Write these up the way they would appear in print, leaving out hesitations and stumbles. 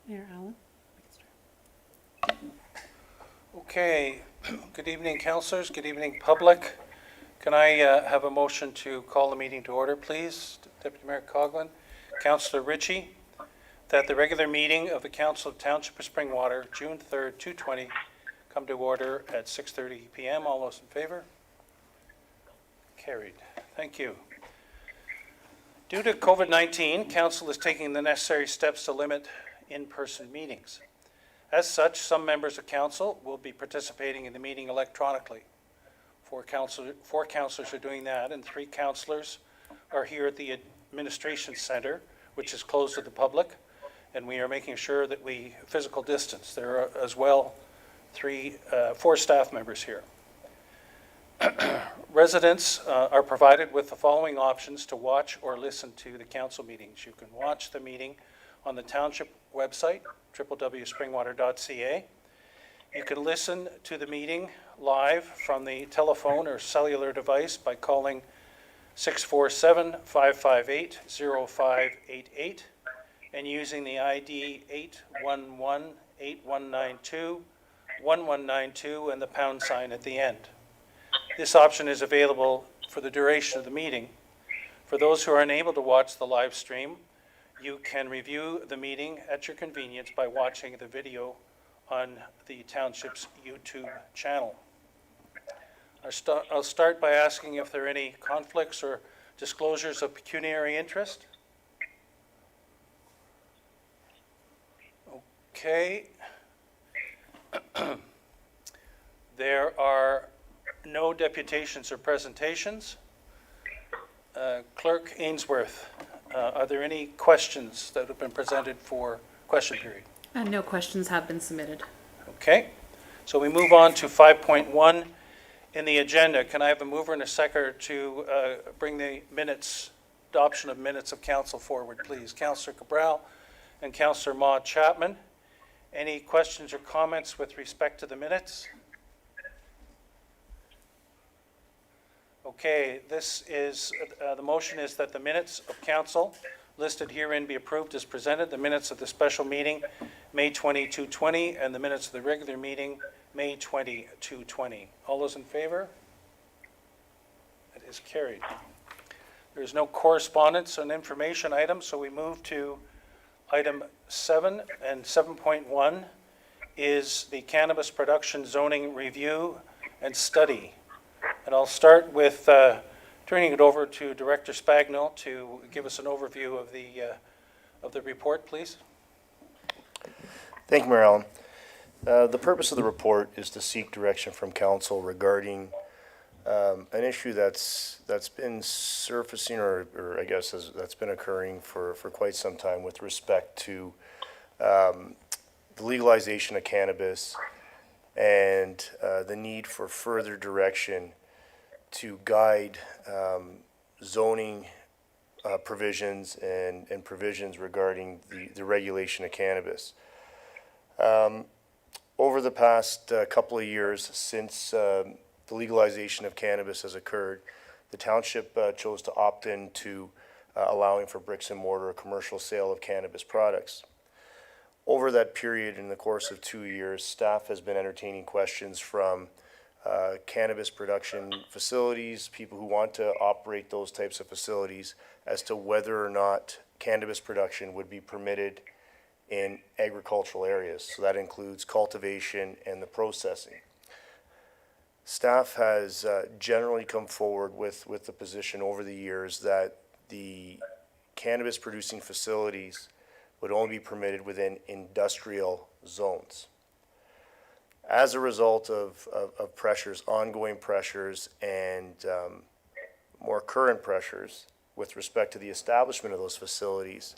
Mayor Allen. Okay, good evening, councillors. Good evening, public. Can I have a motion to call the meeting to order, please? Deputy Mayor Coughlin. Councillor Ritchie, that the regular meeting of the Council of Township of Springwater, June 3rd, 2020, come to order at 6:30 p.m. All those in favor? Carried. Thank you. Due to COVID-19, Council is taking the necessary steps to limit in-person meetings. As such, some members of Council will be participating in the meeting electronically. Four councillors are doing that, and 3 councillors are here at the Administration Centre, which is closed to the public, and we are making sure that we physical distance. There are as well 4 staff members here. Residents are provided with the following options to watch or listen to the council meetings. You can watch the meeting on the township website, www.springwater.ca. You can listen to the meeting live from the telephone or cellular device by calling 647-558-0588 and using the ID 811-8192-1192 and the pound sign at the end. This option is available for the duration of the meeting. For those who are unable to watch the live stream, you can review the meeting at your convenience by watching the video on the township's YouTube channel. I'll start by asking if there are any conflicts or disclosures of pecuniary interest. Okay. There are no deputations or presentations. Clerk Ainsworth, are there any questions that have been presented for question period? No questions have been submitted. Okay, so we move on to 5.1 in the agenda. Can I have a mover and a seconder to bring the adoption of minutes of council forward, please? Councillor Cabral and Councillor Maude Chapman. Any questions or comments with respect to the minutes? Okay, this is, the motion is that the minutes of council listed herein be approved as presented. The minutes of the special meeting, May 20, 2020, and the minutes of the regular meeting, May 20, 2020. All those in favor? That is carried. There is no correspondence on information items, so we move to item 7, and 7.1 is the cannabis production zoning review and study. And I'll start with turning it over to Director Spagnell to give us an overview of the report, please. Thank you, Mayor Allen. The purpose of the report is to seek direction from council regarding an issue that's been surfacing, or I guess that's been occurring for quite some time with respect to the legalization of cannabis and the need for further direction to guide zoning provisions and provisions regarding the regulation of cannabis. Over the past couple of years since the legalization of cannabis has occurred, the township chose to opt into allowing for bricks and mortar commercial sale of cannabis products. Over that period, in the course of 2 years, staff has been entertaining questions from cannabis production facilities, people who want to operate those types of facilities, as to whether or not cannabis production would be permitted in agricultural areas. So that includes cultivation and the processing. Staff has generally come forward with the position over the years that the cannabis producing facilities would only be permitted within industrial zones. As a result of pressures, ongoing pressures, and more current pressures with respect to the establishment of those facilities,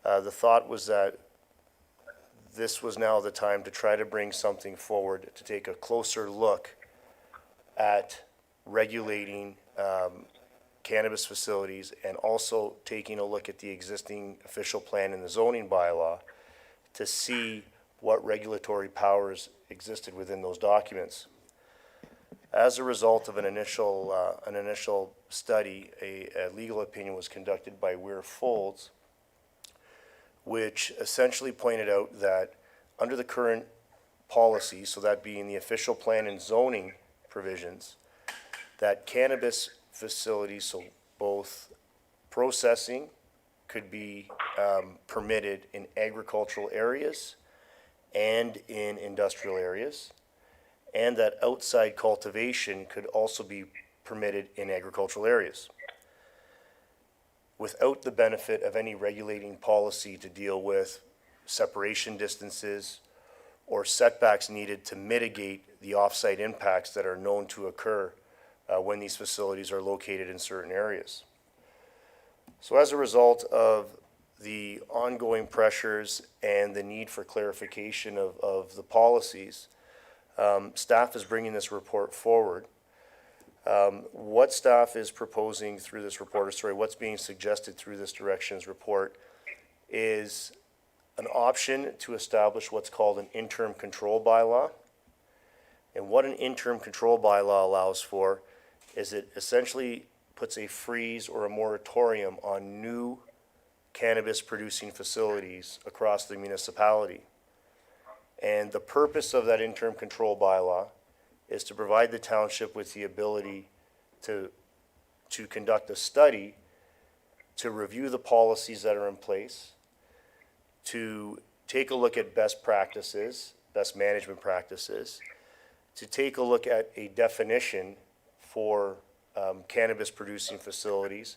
the thought was that this was now the time to try to bring something forward to take a closer look at regulating cannabis facilities, and also taking a look at the existing official plan in the zoning bylaw to see what regulatory powers existed within those documents. As a result of an initial study, a legal opinion was conducted by Weir Folds, which essentially pointed out that under the current policy, so that being the official plan and zoning provisions, that cannabis facilities, so both processing could be permitted in agricultural areas and in industrial areas, and that outside cultivation could also be permitted in agricultural areas, without the benefit of any regulating policy to deal with separation distances or setbacks needed to mitigate the off-site impacts that are known to occur when these facilities are located in certain areas. So as a result of the ongoing pressures and the need for clarification of the policies, staff is bringing this report forward. What staff is proposing through this report, or sorry, what's being suggested through this directions report is an option to establish what's called an interim control bylaw. And what an interim control bylaw allows for is it essentially puts a freeze or a moratorium on new cannabis producing facilities across the municipality. And the purpose of that interim control bylaw is to provide the township with the ability to conduct a study, to review the policies that are in place, to take a look at best practices, best management practices, to take a look at a definition for cannabis producing facilities,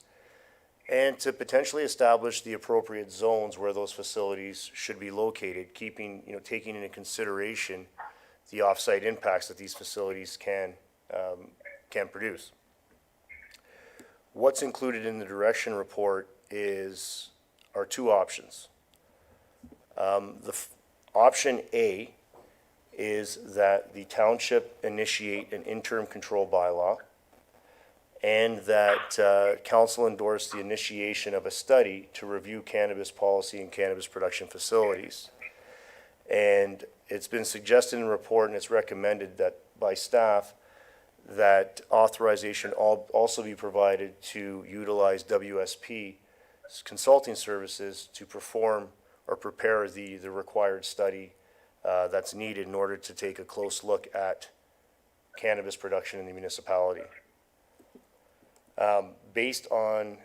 and to potentially establish the appropriate zones where those facilities should be located, taking into consideration the off-site impacts that these facilities can produce. What's included in the direction report are two options. Option A is that the township initiate an interim control bylaw, and that council endorse the initiation of a study to review cannabis policy and cannabis production facilities. And it's been suggested in the report, and it's recommended that by staff, that authorization also be provided to utilize WSP consulting services to perform or prepare the required study that's needed in order to take a close look at cannabis production in the municipality. Based on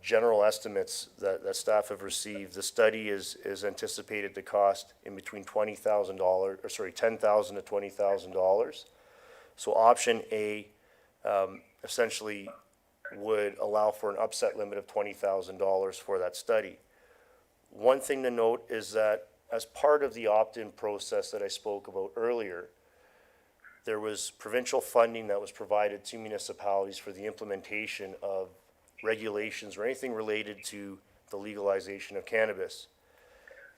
general estimates that staff have received, the study is anticipated to cost in between $10,000 to $20,000. So option A essentially would allow for an upset limit of $20,000 for that study. One thing to note is that as part of the opt-in process that I spoke about earlier, there was provincial funding that was provided to municipalities for the implementation of regulations or anything related to the legalization of cannabis.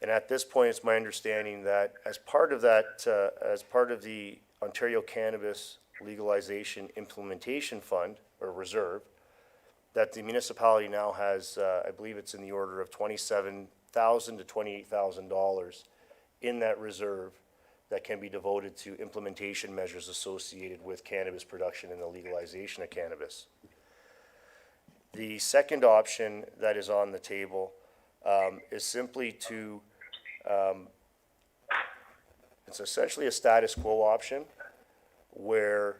And at this point, it's my understanding that as part of the Ontario Cannabis Legalization Implementation Fund, or Reserve, that the municipality now has, I believe it's in the order of $27,000 to $28,000 in that reserve that can be devoted to implementation measures associated with cannabis production and the legalization of cannabis. The second option that is on the table is simply it's essentially a status quo option where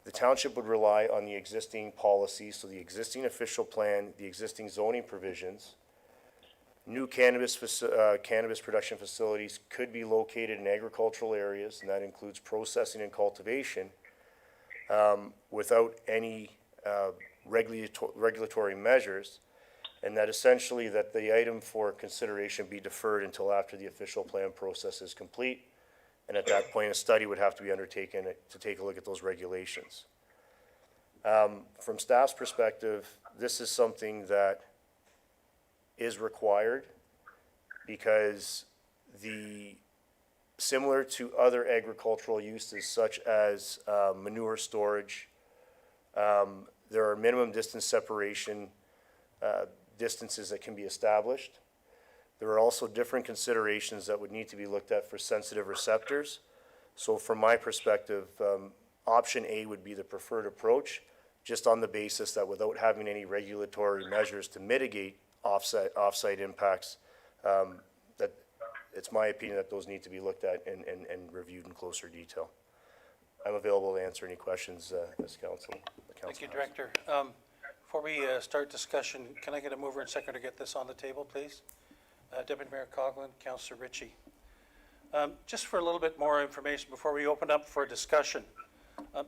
the township would rely on the existing policies, so the existing official plan, the existing zoning provisions. New cannabis production facilities could be located in agricultural areas, and that includes processing and cultivation, without any regulatory measures, and that essentially that the item for consideration be deferred until after the official plan process is complete, and at that point a study would have to be undertaken to take a look at those regulations. From staff's perspective, this is something that is required because similar to other agricultural uses such as manure storage, there are minimum distance separation distances that can be established. There are also different considerations that would need to be looked at for sensitive receptors. So from my perspective, option A would be the preferred approach, just on the basis that without having any regulatory measures to mitigate off-site impacts, that it's my opinion that those need to be looked at and reviewed in closer detail. I'm available to answer any questions as council. Thank you, Director. Before we start discussion, can I get a mover and seconder to get this on the table, please? Deputy Mayor Coughlin, Councillor Ritchie. Just for a little bit more information before we open up for discussion,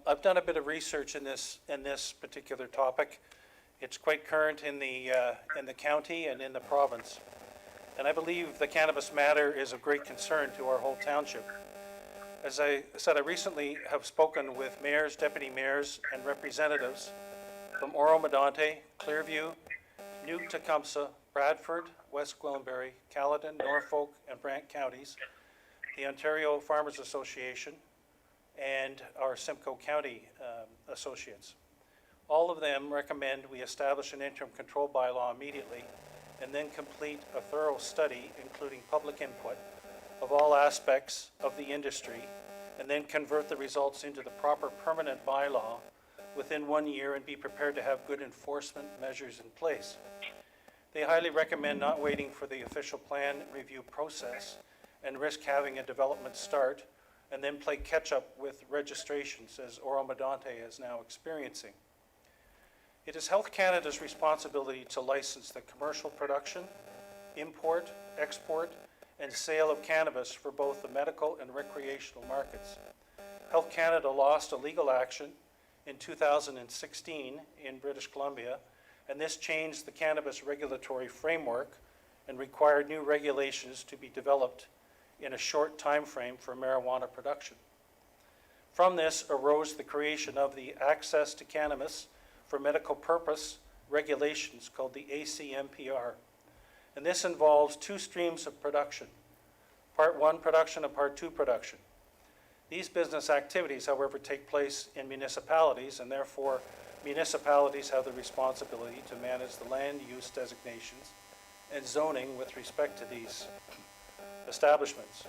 I've done a bit of research in this particular topic. It's quite current in the county and in the province, and I believe the cannabis matter is of great concern to our whole township. As I said, I recently have spoken with mayors, deputy mayors, and representatives from Oro-Medonte, Clearview, New Tecumseh, Bradford, West Gwillimbury, Caledon, Norfolk, and Brant counties, the Ontario Farmers Association, and our Simcoe County associates. All of them recommend we establish an interim control bylaw immediately and then complete a thorough study, including public input, of all aspects of the industry, and then convert the results into the proper permanent bylaw within 1 year and be prepared to have good enforcement measures in place. They highly recommend not waiting for the official plan review process and risk having a development start and then play catch-up with registrations, as Oro-Medonte is now experiencing. It is Health Canada's responsibility to license the commercial production, import, export, and sale of cannabis for both the medical and recreational markets. Health Canada lost a legal action in 2016 in British Columbia, and this changed the cannabis regulatory framework and required new regulations to be developed in a short time frame for marijuana production. From this arose the creation of the Access to Cannabis for Medical Purpose regulations called the ACMPR. And this involves two streams of production, Part 1 production and Part 2 production. These business activities, however, take place in municipalities, and therefore municipalities have the responsibility to manage the land use designations and zoning with respect to these establishments.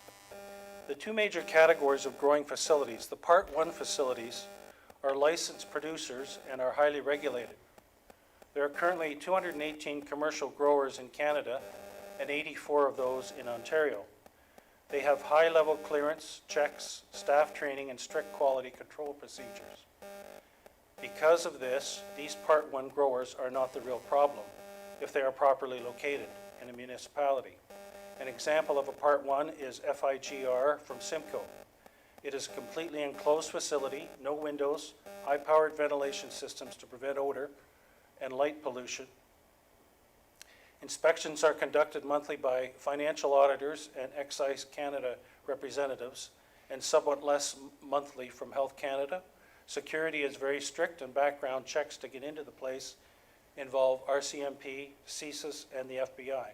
The two major categories of growing facilities, the Part 1 facilities, are licensed producers and are highly regulated. There are currently 218 commercial growers in Canada and 84 of those in Ontario. They have high-level clearance, checks, staff training, and strict quality control procedures. Because of this, these Part 1 growers are not the real problem if they are properly located in a municipality. An example of a Part 1 is FIGR from Simcoe. It is a completely enclosed facility, no windows, high-powered ventilation systems to prevent odor and light pollution. Inspections are conducted monthly by financial auditors and Excise Canada representatives, and somewhat less monthly from Health Canada. Security is very strict, and background checks to get into the place involve RCMP, CSIS, and the FBI.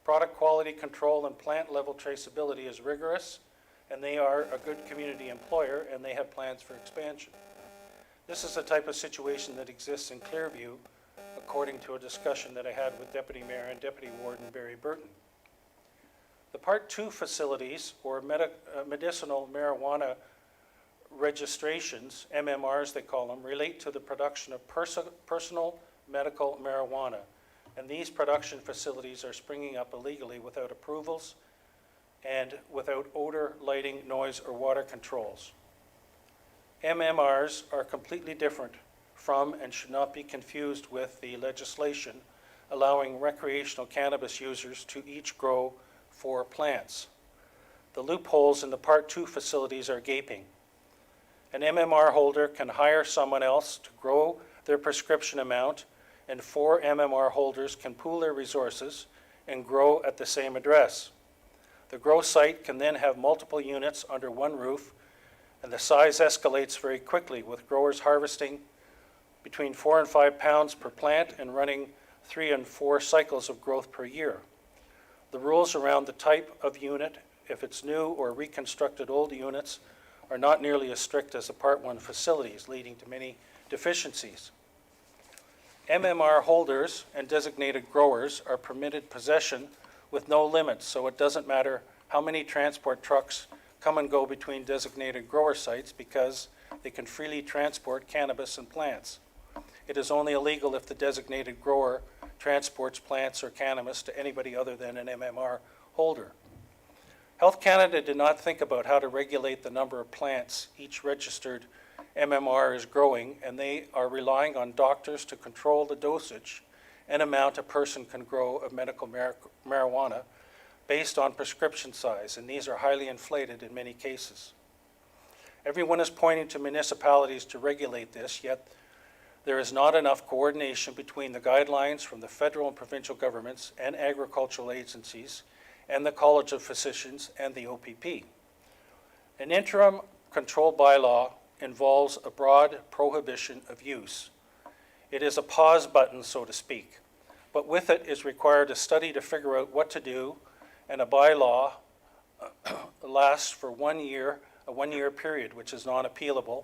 Product quality control and plant level traceability is rigorous, and they are a good community employer, and they have plans for expansion. This is the type of situation that exists in Clearview, according to a discussion that I had with Deputy Mayor and Deputy Warden Barry Burton. The Part 2 facilities, or medicinal marijuana registrations, MMRs they call them, relate to the production of personal medical marijuana, and these production facilities are springing up illegally without approvals and without odor, lighting, noise, or water controls. MMRs are completely different from and should not be confused with the legislation allowing recreational cannabis users to each grow 4 plants. The loopholes in the Part 2 facilities are gaping. An MMR holder can hire someone else to grow their prescription amount, and 4 MMR holders can pool their resources and grow at the same address. The grow site can then have multiple units under one roof, and the size escalates very quickly, with growers harvesting between 4 and 5 pounds per plant and running 3 and 4 cycles of growth per year. The rules around the type of unit, if it's new or reconstructed old units, are not nearly as strict as the Part 1 facilities, leading to many deficiencies. MMR holders and designated growers are permitted possession with no limits, so it doesn't matter how many transport trucks come and go between designated grower sites, because they can freely transport cannabis and plants. It is only illegal if the designated grower transports plants or cannabis to anybody other than an MMR holder. Health Canada did not think about how to regulate the number of plants each registered MMR is growing, and they are relying on doctors to control the dosage and amount a person can grow of medical marijuana based on prescription size, and these are highly inflated in many cases. Everyone is pointing to municipalities to regulate this, yet there is not enough coordination between the guidelines from the federal and provincial governments and agricultural agencies and the College of Physicians and the OPP. An interim control bylaw involves a broad prohibition of use. It is a pause button, so to speak, but with it is required a study to figure out what to do, and a bylaw lasts for 1 year, a 1-year period, which is non-appealable,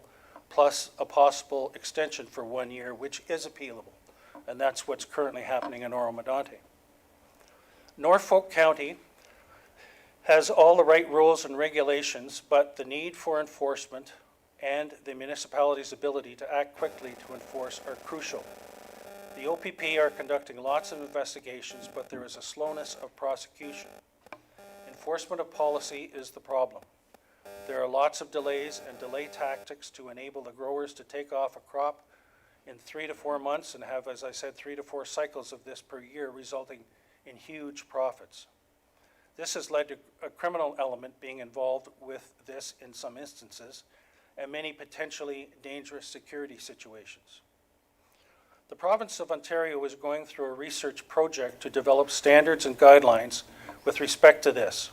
plus a possible extension for 1 year, which is appealable. And that's what's currently happening in Oro-Medonte. Norfolk County has all the right rules and regulations, but the need for enforcement and the municipality's ability to act quickly to enforce are crucial. The OPP are conducting lots of investigations, but there is a slowness of prosecution. Enforcement of policy is the problem. There are lots of delays and delay tactics to enable the growers to take off a crop in 3 to 4 months and have, as I said, 3 to 4 cycles of this per year, resulting in huge profits. This has led to a criminal element being involved with this in some instances, and many potentially dangerous security situations. The province of Ontario is going through a research project to develop standards and guidelines with respect to this.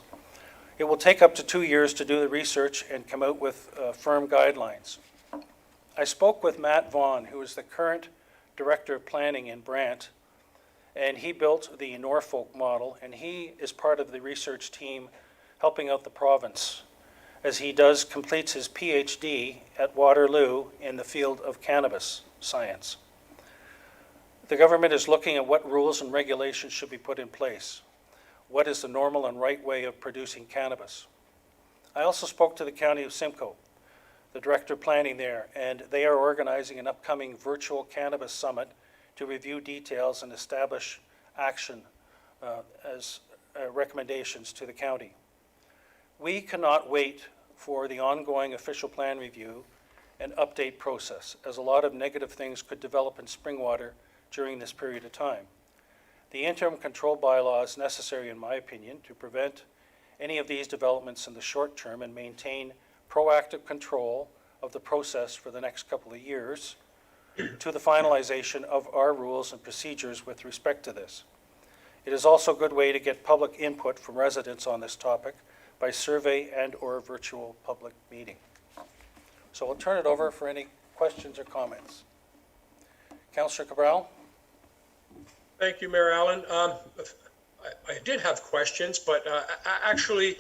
It will take up to 2 years to do the research and come out with firm guidelines. I spoke with Matt Vaughn, who is the current Director of Planning in Brant, and he built the Norfolk model, and he is part of the research team helping out the province as he completes his PhD at Waterloo in the field of cannabis science. The government is looking at what rules and regulations should be put in place. What is the normal and right way of producing cannabis? I also spoke to the County of Simcoe, the Director of Planning there, and they are organizing an upcoming virtual cannabis summit to review details and establish action as recommendations to the county. We cannot wait for the ongoing official plan review and update process, as a lot of negative things could develop in Springwater during this period of time. The interim control bylaw is necessary, in my opinion, to prevent any of these developments in the short term and maintain proactive control of the process for the next couple of years to the finalization of our rules and procedures with respect to this. It is also a good way to get public input from residents on this topic by survey and/or virtual public meeting. So I'll turn it over for any questions or comments. Councillor Cabral? Thank you, Mayor Allen. I did have questions, but actually,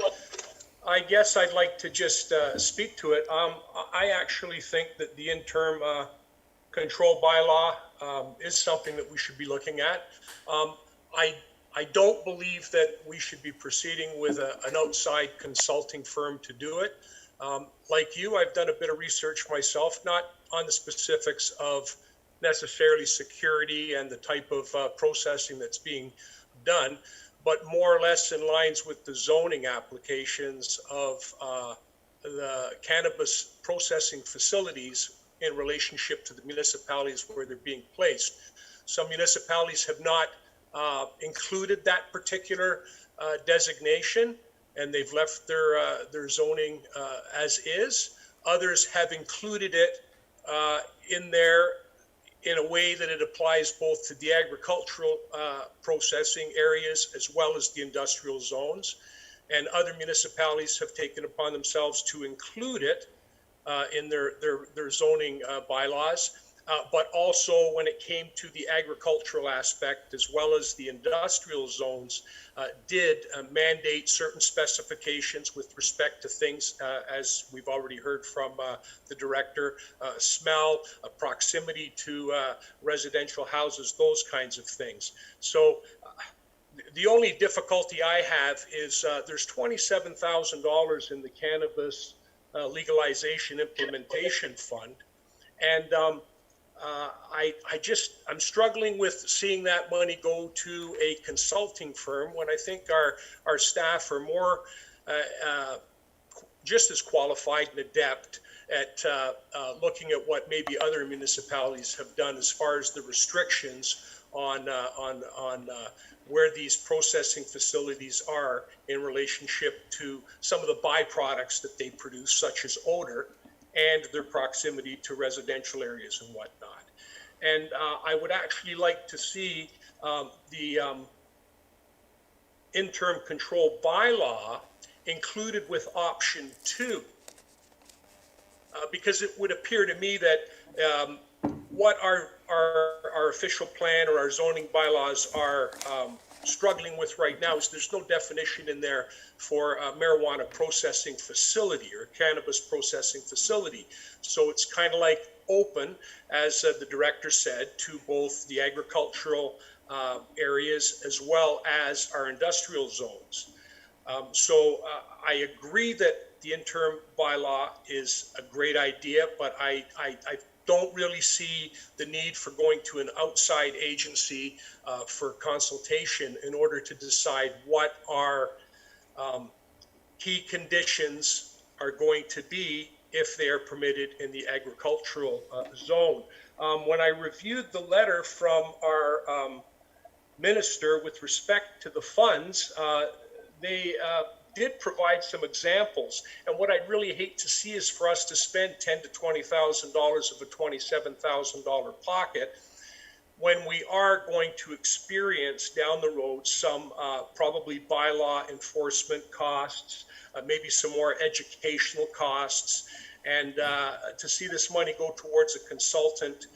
I guess I'd like to just speak to it. I actually think that the interim control bylaw is something that we should be looking at. I don't believe that we should be proceeding with an outside consulting firm to do it. Like you, I've done a bit of research myself, not on the specifics of necessarily security and the type of processing that's being done, but more or less in lines with the zoning applications of the cannabis processing facilities in relationship to the municipalities where they're being placed. Some municipalities have not included that particular designation, and they've left their zoning as is. Others have included it in there in a way that it applies both to the agricultural processing areas as well as the industrial zones. And other municipalities have taken upon themselves to include it in their zoning bylaws. But also when it came to the agricultural aspect as well as the industrial zones, did mandate certain specifications with respect to things, as we've already heard from the director, smell, proximity to residential houses, those kinds of things. So the only difficulty I have is there's $27,000 in the Cannabis Legalization Implementation Fund. And I'm struggling with seeing that money go to a consulting firm when I think our staff are more just as qualified and adept at looking at what maybe other municipalities have done as far as the restrictions on where these processing facilities are in relationship to some of the byproducts that they produce, such as odor, and their proximity to residential areas and whatnot. And I would actually like to see the interim control bylaw included with option 2, because it would appear to me that what our official plan or our zoning bylaws are struggling with right now is there's no definition in there for a marijuana processing facility or cannabis processing facility. So it's kind of like open, as the director said, to both the agricultural areas as well as our industrial zones. So I agree that the interim bylaw is a great idea, but I don't really see the need for going to an outside agency for consultation in order to decide what our key conditions are going to be if they are permitted in the agricultural zone. When I reviewed the letter from our minister with respect to the funds, they did provide some examples. And what I'd really hate to see is for us to spend $10,000 to $20,000 of a $27,000 pocket when we are going to experience down the road some probably bylaw enforcement costs, maybe some more educational costs, and to see this money go towards a consultant,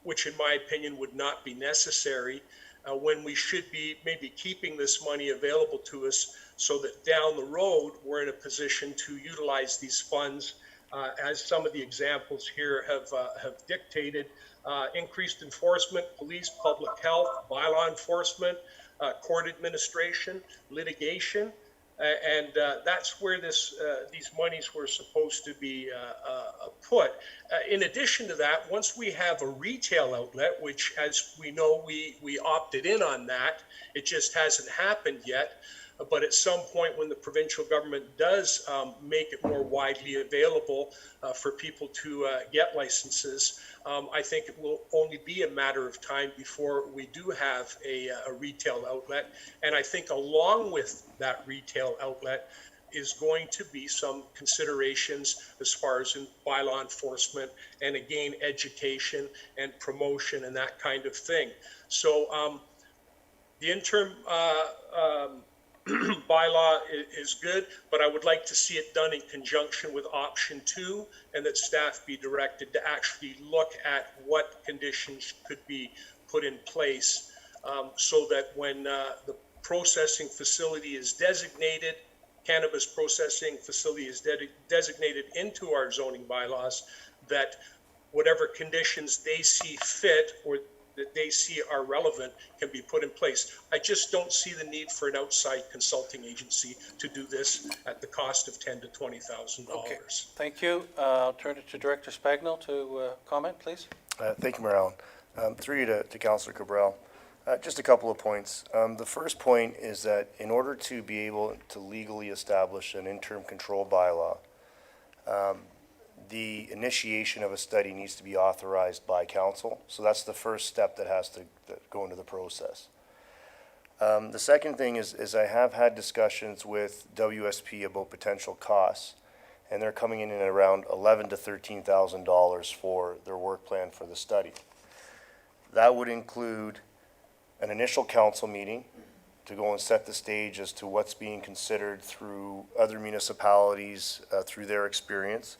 which in my opinion would not be necessary, when we should be maybe keeping this money available to us so that down the road we're in a position to utilize these funds as some of the examples here have dictated. Increased enforcement, police, public health, bylaw enforcement, court administration, litigation, and that's where these monies were supposed to be put. In addition to that, once we have a retail outlet, which as we know, we opted in on that, it just hasn't happened yet. But at some point when the provincial government does make it more widely available for people to get licenses, I think it will only be a matter of time before we do have a retail outlet. And I think along with that retail outlet is going to be some considerations as far as in bylaw enforcement and again, education and promotion and that kind of thing. So the interim bylaw is good, but I would like to see it done in conjunction with option 2 and that staff be directed to actually look at what conditions could be put in place so that when the processing facility is designated, cannabis processing facility is designated into our zoning bylaws, that whatever conditions they see fit or that they see are relevant can be put in place. I just don't see the need for an outside consulting agency to do this at the cost of $10,000 to $20,000. Okay, thank you. I'll turn it to Director Spagnell to comment, please. Thank you, Mayor Allen. Through you to Councillor Cabral. Just a couple of points. The first point is that in order to be able to legally establish an interim control bylaw, the initiation of a study needs to be authorized by council. So that's the first step that has to go into the process. The second thing is I have had discussions with WSP about potential costs, and they're coming in at around $11,000 to $13,000 for their work plan for the study. That would include an initial council meeting to go and set the stage as to what's being considered through other municipalities through their experience.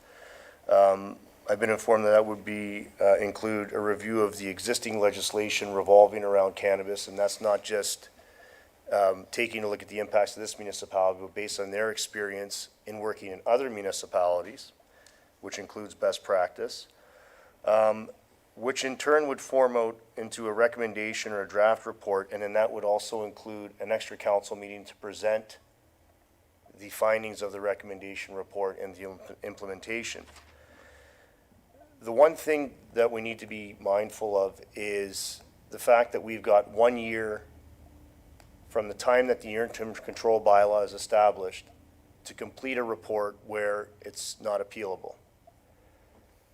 I've been informed that would be include a review of the existing legislation revolving around cannabis, and that's not just taking a look at the impacts of this municipality, but based on their experience in working in other municipalities, which includes best practice, which in turn would form out into a recommendation or a draft report, and then that would also include an extra council meeting to present the findings of the recommendation report and the implementation. The one thing that we need to be mindful of is the fact that we've got 1 year from the time that the interim control bylaw is established to complete a report where it's not appealable.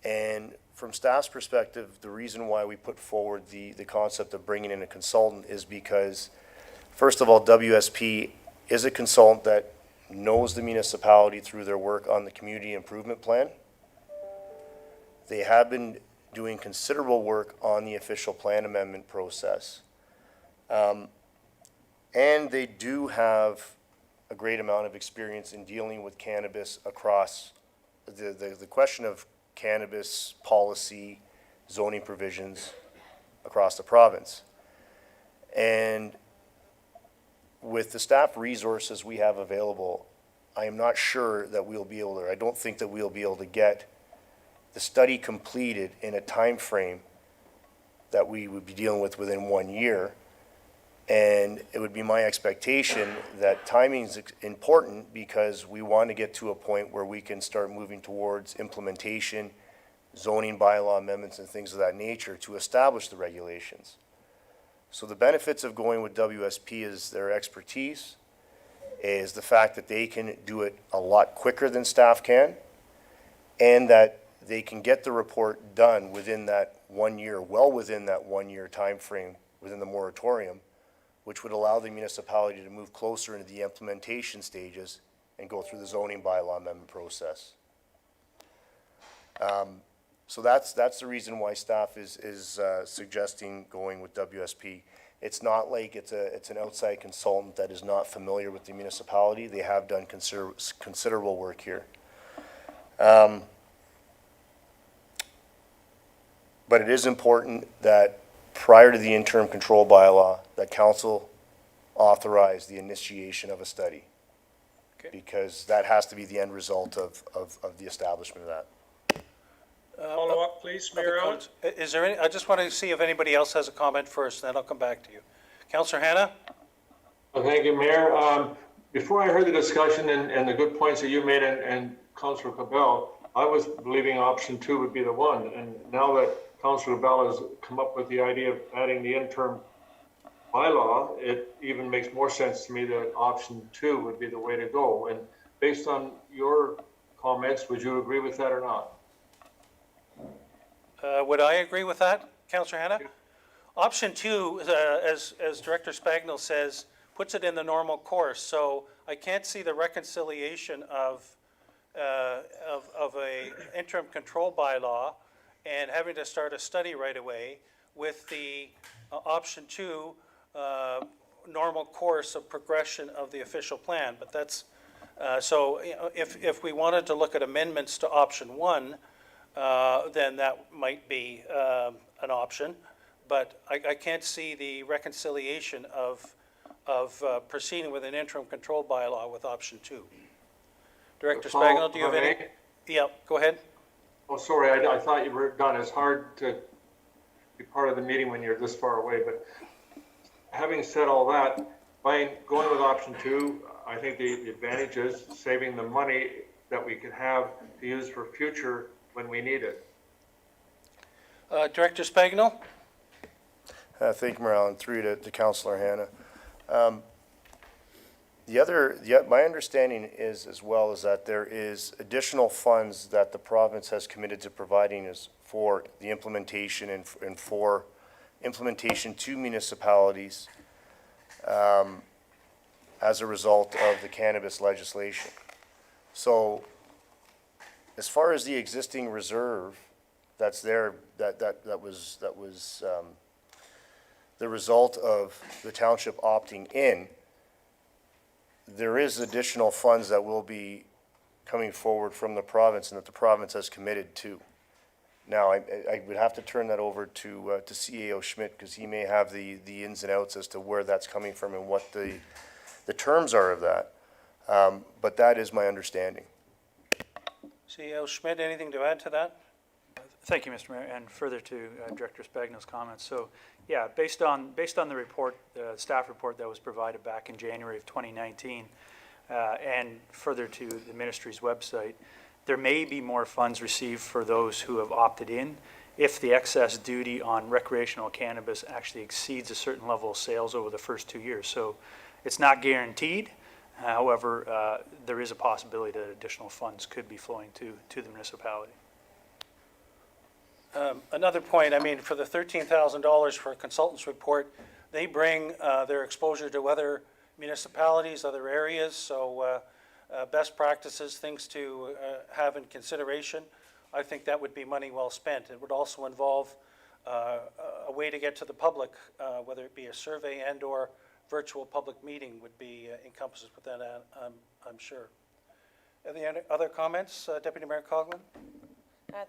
And from staff's perspective, the reason why we put forward the concept of bringing in a consultant is because, first of all, WSP is a consultant that knows the municipality through their work on the community improvement plan. They have been doing considerable work on the official plan amendment process. And they do have a great amount of experience in dealing with cannabis across the question of cannabis policy, zoning provisions across the province. And with the staff resources we have available, I am not sure that we'll be able to, I don't think that we'll be able to get the study completed in a time frame that we would be dealing with within 1 year. And it would be my expectation that timing is important because we want to get to a point where we can start moving towards implementation, zoning bylaw amendments and things of that nature to establish the regulations. So the benefits of going with WSP is their expertise, is the fact that they can do it a lot quicker than staff can, and that they can get the report done within that 1 year, well within that 1 year time frame within the moratorium, which would allow the municipality to move closer into the implementation stages and go through the zoning bylaw amendment process. So that's the reason why staff is suggesting going with WSP. It's not like it's an outside consultant that is not familiar with the municipality. They have done considerable work here. But it is important that prior to the interim control bylaw, that council authorize the initiation of a study. Okay. Because that has to be the end result of the establishment of that. Follow up, please, Mayor Allen. Is there any, I just want to see if anybody else has a comment first, then I'll come back to you. Councillor Hannah? Well, thank you, Mayor. Before I heard the discussion and the good points that you made and Councillor Cabell, I was believing option 2 would be the one. And now that Councillor Cabell has come up with the idea of adding the interim bylaw, it even makes more sense to me that option 2 would be the way to go. And based on your comments, would you agree with that or not? Would I agree with that, Councillor Hannah? Option 2, as Director Spagnell says, puts it in the normal course. So I can't see the reconciliation of a interim control bylaw and having to start a study right away with the option 2 normal course of progression of the official plan. But that's so you know, if we wanted to look at amendments to option 1, then that might be an option. But I can't see the reconciliation of proceeding with an interim control bylaw with option 2. Director Spagnell, do you have any? Yeah, go ahead. Oh, sorry, I thought you were done. It's hard to be part of the meeting when you're this far away, but having said all that, by going with option 2, I think the advantage is saving the money that we could have to use for future when we need it. Director Spagnell? Thank you, Mayor Allen. Through to Councillor Hannah. My understanding is as well is that there is additional funds that the province has committed to providing is for the implementation and for implementation to municipalities as a result of the cannabis legislation. So as far as the existing reserve that's there, that was the result of the township opting in, there is additional funds that will be coming forward from the province and that the province has committed to. Now, I would have to turn that over to CAO Schmidt because he may have the ins and outs as to where that's coming from and what the terms are of that. But that is my understanding. CAO Schmidt, anything to add to that? Thank you, Mr. Mayor, and further to Director Spagnell's comments. So, yeah, based on the report, the staff report that was provided back in January of 2019, and further to the ministry's website, There may be more funds received for those who have opted in if the excess duty on recreational cannabis actually exceeds a certain level of sales over the first 2 years. So it's not guaranteed. However, there is a possibility that additional funds could be flowing to the municipality. Another point, I mean, for the $13,000 for a consultant's report, they bring their exposure to other municipalities, other areas, so best practices, things to have in consideration. I think that would be money well spent. It would also involve a way to get to the public, whether it be a survey and/or virtual public meeting would be encompasses with that, I'm sure. Any other comments, Deputy Mayor Coughlin?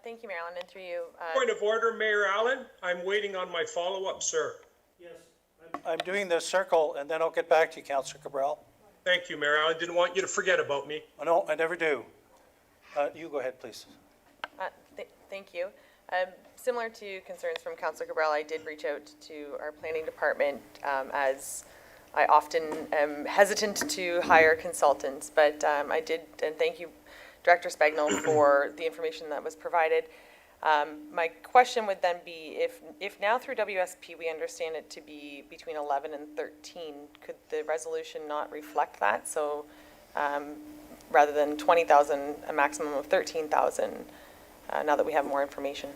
Thank you, Mayor Allen, and through you. Point of order, Mayor Allen. I'm waiting on my follow-up, sir. Yes. I'm doing the circle, and then I'll get back to you, Councillor Cabral. Thank you, Mayor Allen. Didn't want you to forget about me. Oh, no, I never do. You go ahead, please. Thank you. Similar to concerns from Councillor Cabral, I did reach out to our planning department as I often am hesitant to hire consultants, but I did, and thank you, Director Spagnell, for the information that was provided. My question would then be, if now through WSP we understand it to be between 11 and 13, could the resolution not reflect that? So rather than 20,000, a maximum of 13,000, now that we have more information.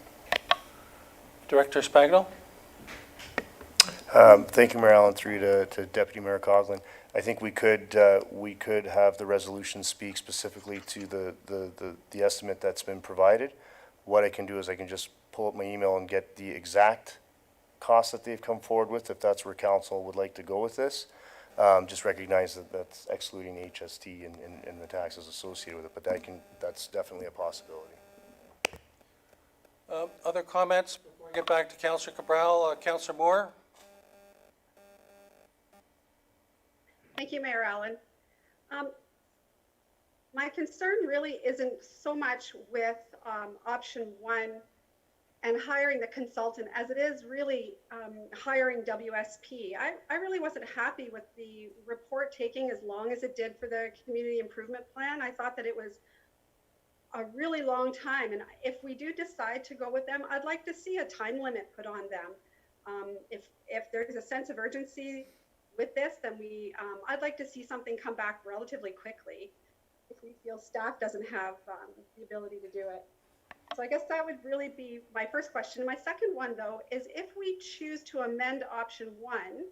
Director Spagnell? Thank you, Mayor Allen, through you to Deputy Mayor Coughlin. I think we could have the resolution speak specifically to the estimate that's been provided. What I can do is I can just pull up my email and get the exact cost that they've come forward with, if that's where council would like to go with this. Just recognize that that's excluding HST and the taxes associated with it, but that's definitely a possibility. Other comments before I get back to Councillor Cabral? Councillor Moore? Thank you, Mayor Allen. My concern really isn't so much with option one and hiring the consultant as it is really hiring WSP. I really wasn't happy with the report taking as long as it did for the community improvement plan. I thought that it was a really long time, and if we do decide to go with them, I'd like to see a time limit put on them. If there's a sense of urgency with this, then I'd like to see something come back relatively quickly if we feel staff doesn't have the ability to do it. So I guess that would really be my first question. My second one, though, is if we choose to amend option one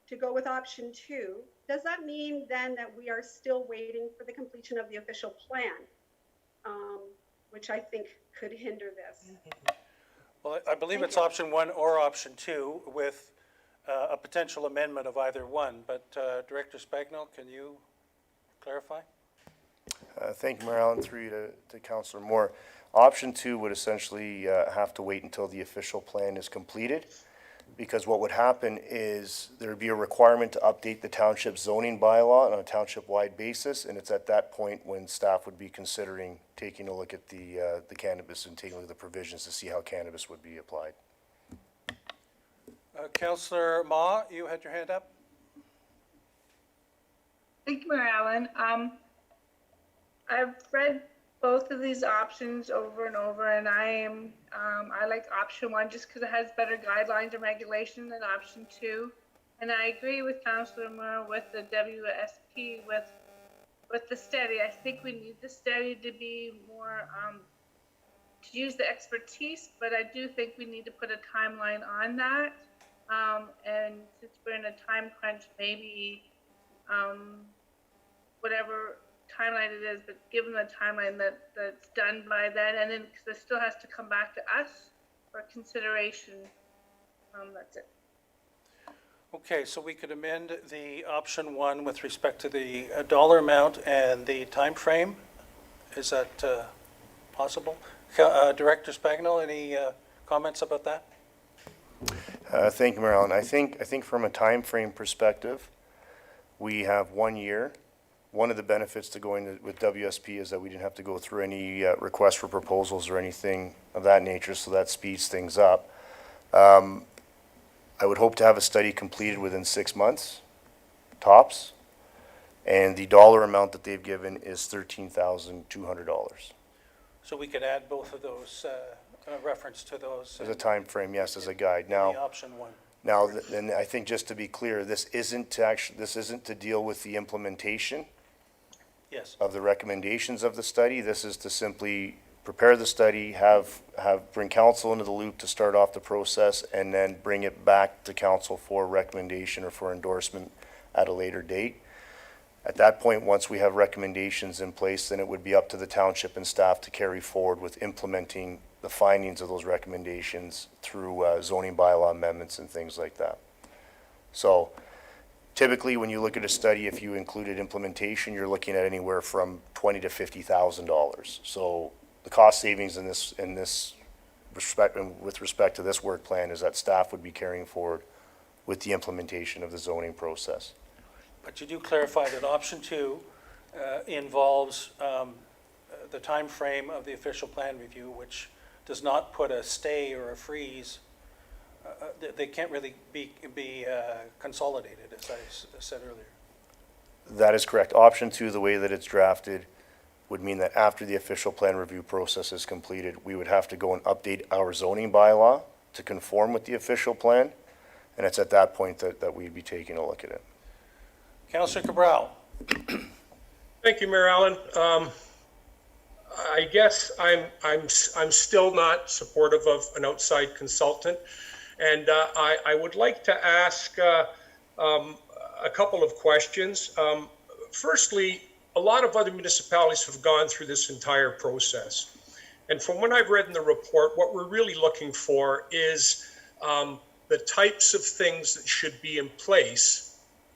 to go with option two, does that mean then that we are still waiting for the completion of the official plan, which I think could hinder this? Well, I believe it's option one or option two with a potential amendment of either one, but Director Spagnell, can you clarify? Thank you, Mayor Allen, through you to Councillor Moore. Option two would essentially have to wait until the official plan is completed, because what would happen is there would be a requirement to update the township zoning bylaw on a township-wide basis, and it's at that point when staff would be considering taking a look at the cannabis and taking a look at the provisions to see how cannabis would be applied. Councillor Ma, you had your hand up. Thank you, Mayor Allen. I've read both of these options over and over, and I like option one just because it has better guidelines and regulation than option two. And I agree with Councillor Moore with the WSP with the study. I think we need the study to be more to use the expertise, but I do think we need to put a timeline on that. And since we're in a time crunch, maybe whatever timeline it is, but given the timeline that's done by then, and then because it still has to come back to us for consideration. That's it. Okay, so we could amend the option one with respect to the dollar amount and the time frame. Is that possible? Director Spagnell, any comments about that? Thank you, Mayor Allen. I think from a time frame perspective, we have 1 year. One of the benefits to going with WSP is that we didn't have to go through any requests for proposals or anything of that nature, so that speeds things up. I would hope to have a study completed within 6 months, tops, and the dollar amount that they've given is $13,200. So we could add both of those, reference to those As a time frame, yes, as a guide. Now, the option one. now, and I think just to be clear, this isn't to deal with the implementation Yes. of the recommendations of the study. This is to simply prepare the study, bring council into the loop to start off the process, and then bring it back to council for recommendation or for endorsement at a later date. At that point, once we have recommendations in place, then it would be up to the township and staff to carry forward with implementing the findings of those recommendations through zoning bylaw amendments and things like that. So typically, when you look at a study, if you included implementation, you're looking at anywhere from $20,000 to $50,000. So the cost savings in this respect, and with respect to this work plan, is that staff would be carrying forward with the implementation of the zoning process. But you do clarify that option two involves the time frame of the official plan review, which does not put a stay or a freeze. They can't really be consolidated, as I said earlier. That is correct. Option two, the way that it's drafted, would mean that after the official plan review process is completed, we would have to go and update our zoning bylaw to conform with the official plan. And it's at that point that we'd be taking a look at it. Councillor Cabral. Thank you, Mayor Allen. I guess I'm still not supportive of an outside consultant, and I would like to ask a couple of questions. Firstly, a lot of other municipalities have gone through this entire process, and from what I've read in the report, what we're really looking for is the types of things that should be in place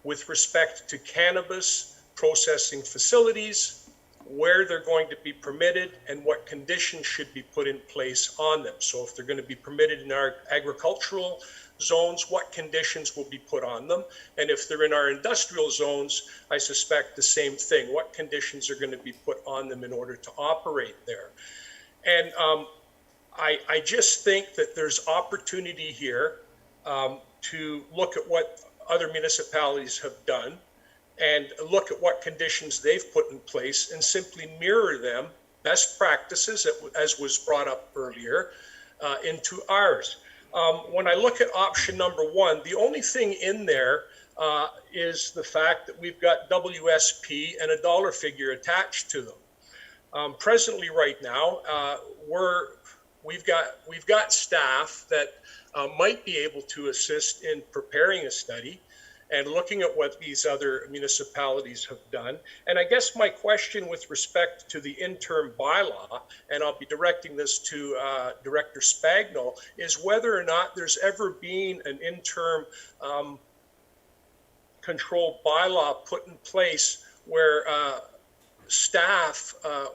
with respect to cannabis processing facilities, where they're going to be permitted, and what conditions should be put in place on them. So if they're going to be permitted in our agricultural zones, what conditions will be put on them? And if they're in our industrial zones, I suspect the same thing. What conditions are going to be put on them in order to operate there? And I just think that there's opportunity here to look at what other municipalities have done and look at what conditions they've put in place and simply mirror them, best practices, as was brought up earlier, into ours. When I look at option number one, the only thing in there is the fact that we've got WSP and a dollar figure attached to them. Presently, right now, we've got staff that might be able to assist in preparing a study and looking at what these other municipalities have done. And I guess my question with respect to the interim bylaw, and I'll be directing this to Director Spagnol, is whether or not there's ever been an interim control bylaw put in place where staff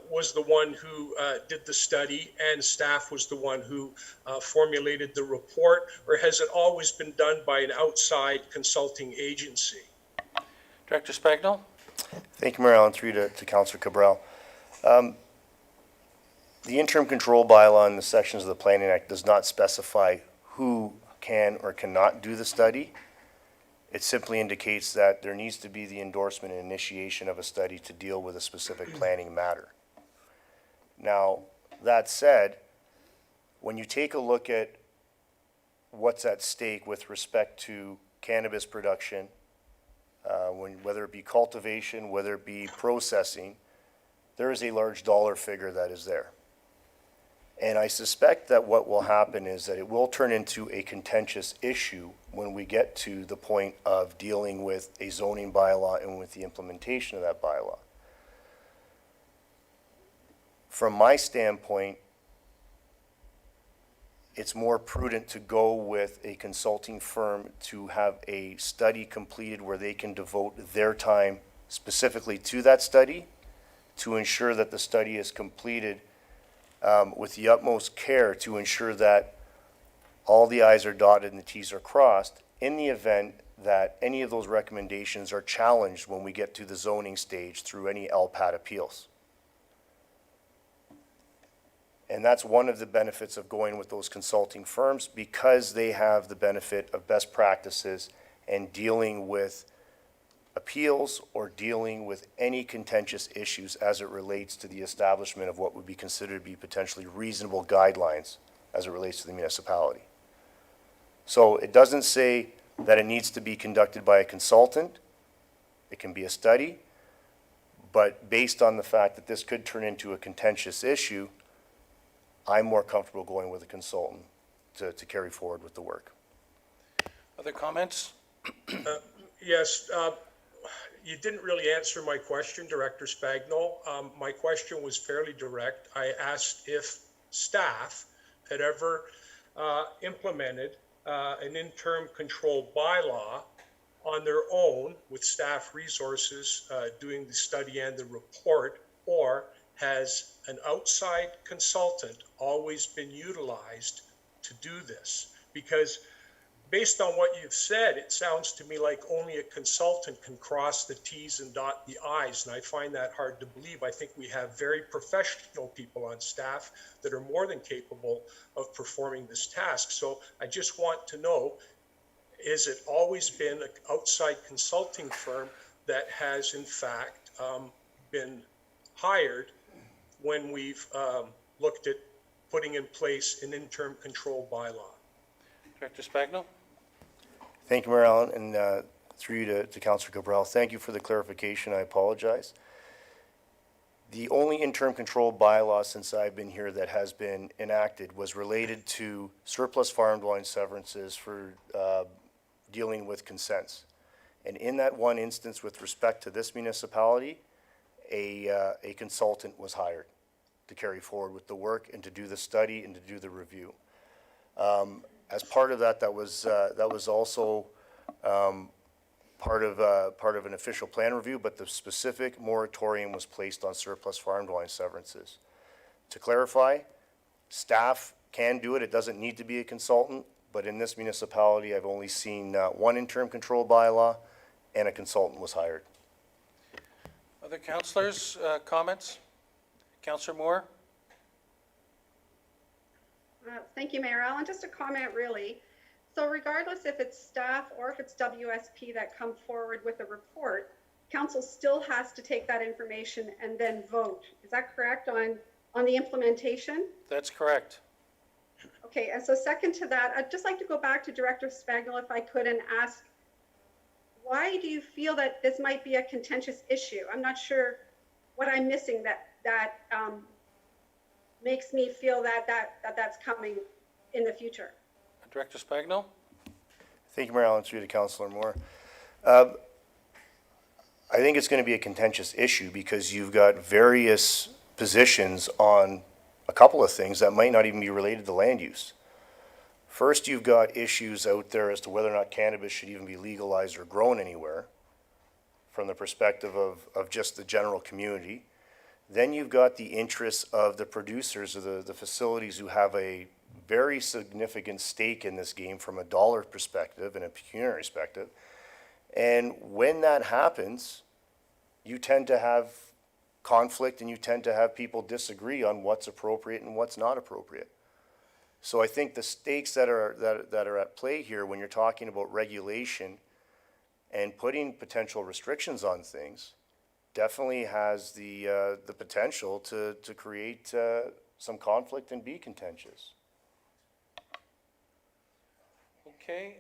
was the one who did the study and staff was the one who formulated the report, or has it always been done by an outside consulting agency? Director Spagnol? Thank you, Mayor Allen. Through to Councillor Cabral. The interim control bylaw in the sections of the Planning Act does not specify who can or cannot do the study. It simply indicates that there needs to be the endorsement and initiation of a study to deal with a specific planning matter. Now, that said, when you take a look at what's at stake with respect to cannabis production, whether it be cultivation, whether it be processing, there is a large dollar figure that is there. And I suspect that what will happen is that it will turn into a contentious issue when we get to the point of dealing with a zoning bylaw and with the implementation of that bylaw. From my standpoint, it's more prudent to go with a consulting firm to have a study completed where they can devote their time specifically to that study to ensure that the study is completed with the utmost care to ensure that all the I's are dotted and the T's are crossed in the event that any of those recommendations are challenged when we get to the zoning stage through any LPAT appeals. And that's one of the benefits of going with those consulting firms, because they have the benefit of best practices and dealing with appeals or dealing with any contentious issues as it relates to the establishment of what would be considered to be potentially reasonable guidelines as it relates to the municipality. So it doesn't say that it needs to be conducted by a consultant. It can be a study, but based on the fact that this could turn into a contentious issue, I'm more comfortable going with a consultant to carry forward with the work. Other comments? Yes, you didn't really answer my question, Director Spagnol. My question was fairly direct. I asked if staff had ever implemented an interim control bylaw on their own with staff resources doing the study and the report, or has an outside consultant always been utilized to do this? Because based on what you've said, it sounds to me like only a consultant can cross the T's and dot the I's, and I find that hard to believe. I think we have very professional people on staff that are more than capable of performing this task. So I just want to know, is it always been an outside consulting firm that has in fact been hired when we've looked at putting in place an interim control bylaw? Director Spagnol? Thank you, Mayor Allen, and through you to Councillor Cabral. Thank you for the clarification. I apologize. The only interim control bylaw since I've been here that has been enacted was related to surplus farm dwelling severances for dealing with consents. And in that one instance with respect to this municipality, a consultant was hired to carry forward with the work and to do the study and to do the review. As part of that, that was also part of an official plan review, but the specific moratorium was placed on surplus farm dwelling severances. To clarify, staff can do it. It doesn't need to be a consultant, but in this municipality, I've only seen one interim control bylaw and a consultant was hired. Other councillors, comments? Councillor Moore? Thank you, Mayor Allen. Just a comment, really. So regardless if it's staff or if it's WSP that come forward with a report, council still has to take that information and then vote. Is that correct on the implementation? That's correct. Okay, and so second to that, I'd just like to go back to Director Spagnol if I could and ask, why do you feel that this might be a contentious issue? I'm not sure what I'm missing that makes me feel that's coming in the future. Director Spagnol? Thank you, Mayor Allen, through to Councillor Moore. I think it's going to be a contentious issue because you've got various positions on a couple of things that might not even be related to land use. First, you've got issues out there as to whether or not cannabis should even be legalized or grown anywhere from the perspective of just the general community. Then you've got the interests of the producers of the facilities who have a very significant stake in this game from a dollar perspective and a pecuniary perspective. And when that happens, you tend to have conflict and you tend to have people disagree on what's appropriate and what's not appropriate. So I think the stakes that are at play here when you're talking about regulation and putting potential restrictions on things definitely has the potential to create some conflict and be contentious. Okay.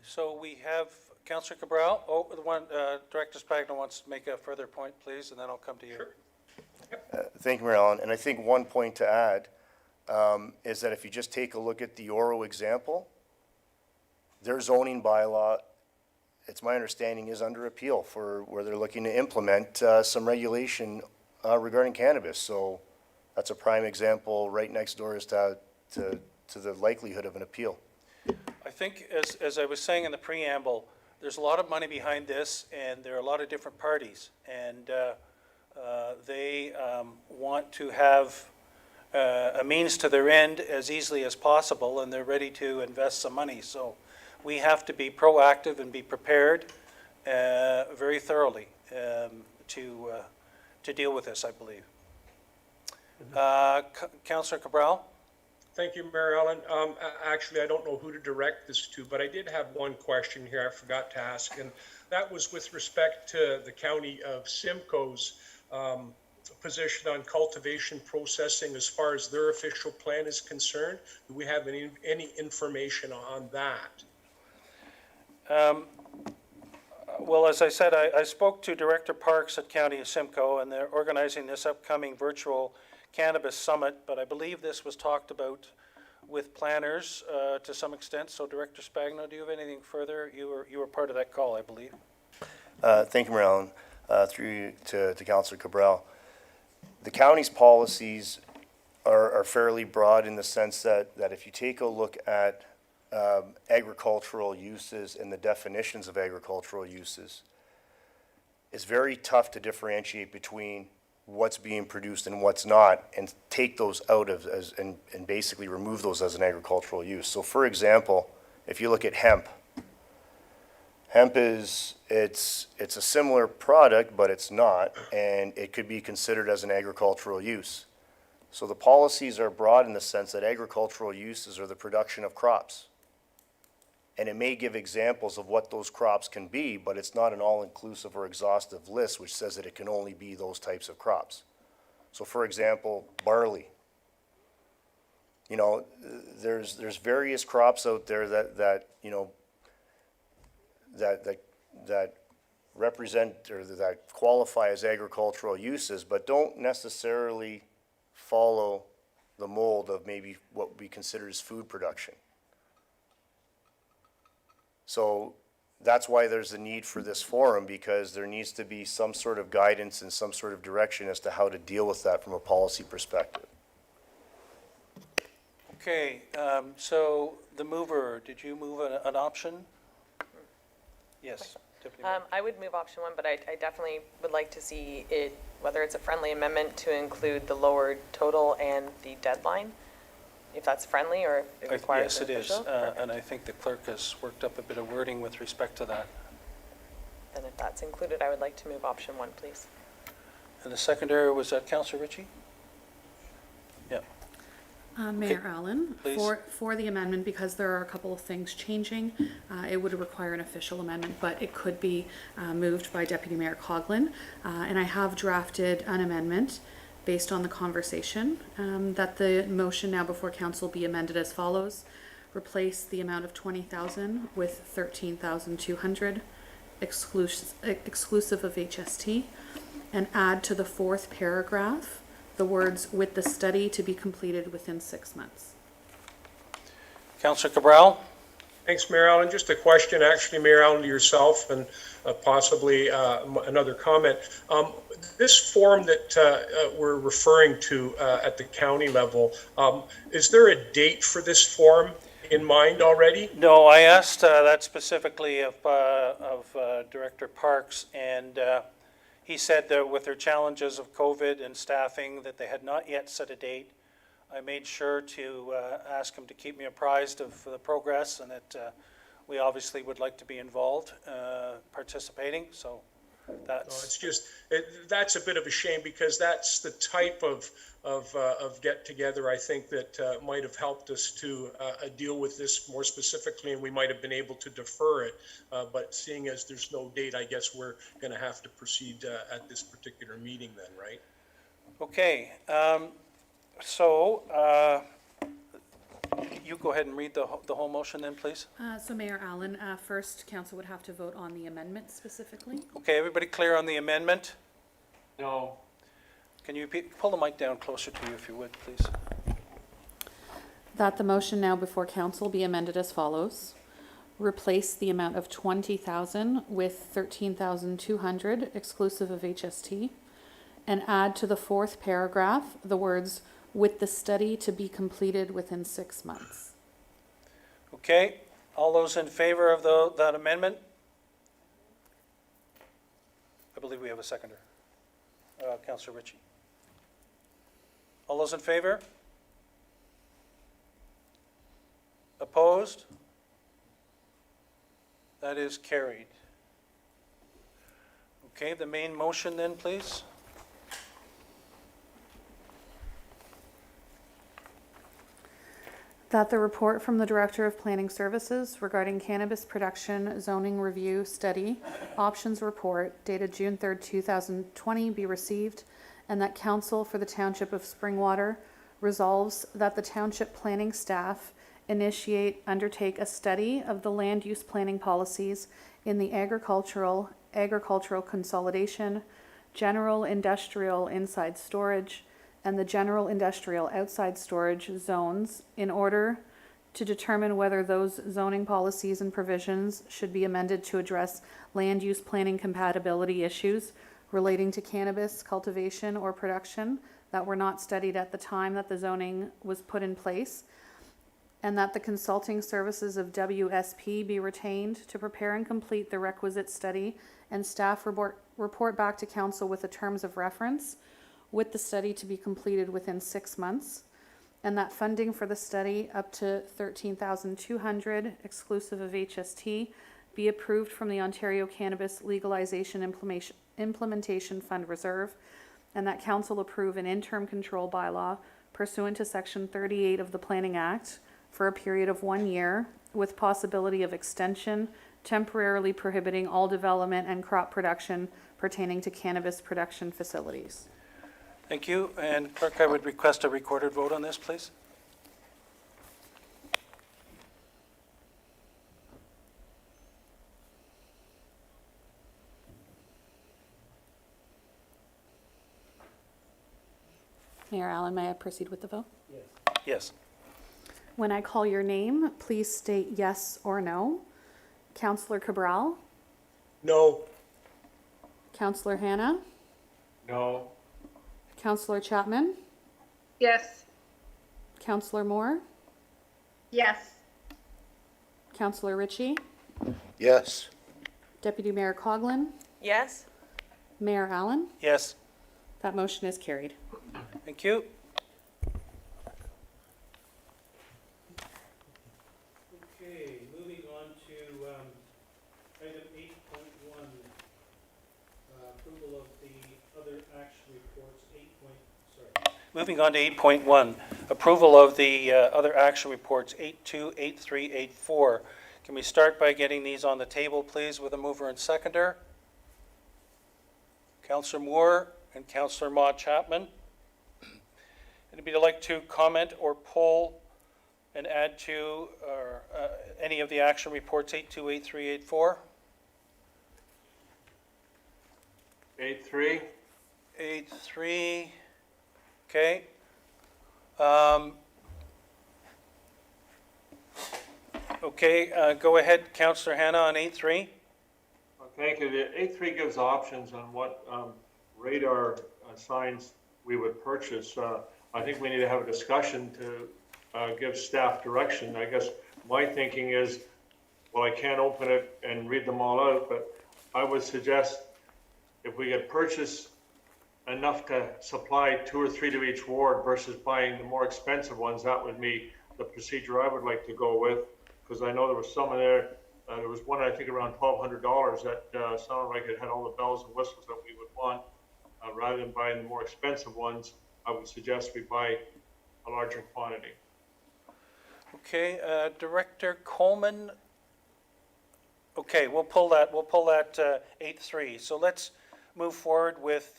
So we have Councillor Cabral. Oh, the one, Director Spagnol wants to make a further point, please, and then I'll come to you. Sure. Thank you, Mayor Allen. And I think one point to add is that if you just take a look at the Oro example, their zoning bylaw, it's my understanding, is under appeal for where they're looking to implement some regulation regarding cannabis. So that's a prime example right next door as to the likelihood of an appeal. I think, as I was saying in the preamble, there's a lot of money behind this, and there are a lot of different parties, and they want to have a means to their end as easily as possible, and they're ready to invest some money. So we have to be proactive and be prepared very thoroughly to deal with this, I believe. Councillor Cabral? Thank you, Mayor Allen. Actually, I don't know who to direct this to, but I did have one question here I forgot to ask, and that was with respect to the County of Simcoe's position on cultivation processing as far as their official plan is concerned. Do we have any information on that? Well, as I said, I spoke to Director Parks at County of Simcoe, and they're organizing this upcoming virtual cannabis summit, but I believe this was talked about with planners to some extent. So Director Spagno, do you have anything further? You were part of that call, I believe. Thank you, Mayor Allen. Through you to Councillor Cabral. The county's policies are fairly broad in the sense that if you take a look at agricultural uses and the definitions of agricultural uses, it's very tough to differentiate between what's being produced and what's not, and take those out of and basically remove those as an agricultural use. So for example, if you look at hemp is it's a similar product, but it's not, and it could be considered as an agricultural use. So the policies are broad in the sense that agricultural uses are the production of crops. And it may give examples of what those crops can be, but it's not an all-inclusive or exhaustive list which says that it can only be those types of crops. So for example, barley. You know, there's various crops out there that represent or that qualify as agricultural uses, but don't necessarily follow the mold of maybe what we consider as food production. So that's why there's a need for this forum, because there needs to be some sort of guidance and some sort of direction as to how to deal with that from a policy perspective. Okay, so the mover, did you move an option? Yes, Deputy Mayor. I would move option one, but I definitely would like to see it, whether it's a friendly amendment, to include the lowered total and the deadline, if that's friendly or if it requires Yes, an it is, official. and I think the clerk has worked up a bit of wording with respect to that. Then if that's included, I would like to move option one, please. And the secondary was Councillor Ritchie? Yeah. Mayor Allen, please. for the amendment, because there are a couple of things changing, it would require an official amendment, but it could be moved by Deputy Mayor Coughlin. And I have drafted an amendment based on the conversation, that the motion now before council be amended as follows. Replace the amount of 20,000 with 13,200, exclusive of HST, and add to the fourth paragraph the words "with the study to be completed within 6 months." Councillor Cabral? Thanks, Mayor Allen. Just a question, actually, Mayor Allen, to yourself and possibly another comment. This form that we're referring to at the county level, is there a date for this form in mind already? No, I asked that specifically of Director Parks, and he said that with their challenges of COVID and staffing, that they had not yet set a date. I made sure to ask him to keep me apprised of the progress, and that we obviously would like to be involved, participating, so that's... It's just, that's a bit of a shame, because that's the type of get-together, I think, that might have helped us to deal with this more specifically, and we might have been able to defer it. But seeing as there's no date, I guess we're going to have to proceed at this particular meeting then, right? Okay, so you go ahead and read the whole motion then, please. So Mayor Allen, first council would have to vote on the amendment specifically. Okay, everybody clear on the amendment? No. Can you pull the mic down closer to you if you would, please? That the motion now before council be amended as follows. Replace the amount of 20,000 with 13,200 exclusive of HST, and add to the fourth paragraph the words "with the study to be completed within 6 months." Okay, all those in favor of that amendment? I believe we have a seconder. Councillor Ritchie. All those in favor? Opposed? That is carried. Okay, the main motion then, please. That the report from the Director of Planning Services regarding cannabis production zoning review study options report dated June 3rd, 2020 be received, and that Council for the Township of Springwater resolves that the Township Planning staff undertake a study of the land use planning policies in the agricultural consolidation, general industrial inside storage, and the general industrial outside storage zones in order to determine whether those zoning policies and provisions should be amended to address land use planning compatibility issues relating to cannabis cultivation or production that were not studied at the time that the zoning was put in place, and that the consulting services of WSP be retained to prepare and complete the requisite study, and staff report back to council with the terms of reference, with the study to be completed within 6 months, and that funding for the study up to $13,200 exclusive of HST be approved from the Ontario Cannabis Legalization Implementation Fund Reserve, and that council approve an interim control bylaw pursuant to Section 38 of the Planning Act for a period of 1 year with possibility of extension, temporarily prohibiting all development and crop production pertaining to cannabis production facilities. Thank you. And clerk, I would request a recorded vote on this, please. Mayor Allen, may I proceed with the vote? Yes. When I call your name, please state yes or no. Councillor Cabral, No. Councillor Hannah, No. Councillor Chapman, Yes. Councillor Moore, Yes. Councillor Ritchie, Yes. Deputy Mayor Coughlin, Yes? Mayor Allen. Yes. That motion is carried. Thank you. Okay, moving on to item 8.1, approval of the other action reports. Moving on to 8.1, approval of the other action reports 8.2, 8.3, 8.4. Can we start by getting these on the table, please, with a mover and seconder? Councillor Moore and Councillor Maude Chapman. Anybody like to comment or poll and add to any of the action reports 8.2, 8.3, 8.4? 8.3. 8.3, okay. Okay, go ahead, Councillor Hannah on 8.3. Thank you. The 8.3 gives options on what radar signs we would purchase. I think we need to have a discussion to give staff direction. I guess my thinking is, well, I can't open it and read them all out, but I would suggest if we could purchase enough to supply 2 or 3 to each ward versus buying the more expensive ones, that would be the procedure I would like to go with, because I know there was some in there. There was one, I think, around $1,200 that sounded like it had all the bells and whistles that we would want. Rather than buying the more expensive ones, I would suggest we buy a larger quantity. Okay, Director Coleman. Okay, we'll pull that 8.3. So let's move forward with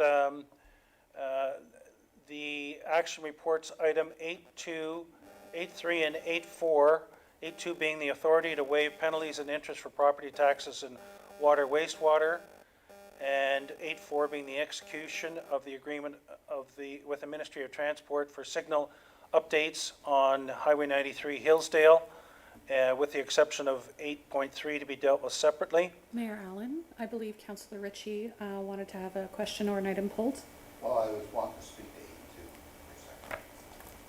the action reports item 8.2, 8.3, and 8.4. 8.2 being the authority to waive penalties and interest for property taxes and water wastewater, and 8.4 being the execution of the agreement with the Ministry of Transport for signal updates on Highway 93 Hillsdale, with the exception of 8.3 to be dealt with separately. Mayor Allen, I believe Councillor Ritchie wanted to have a question or an item pulled. Well, I was wanting to speak to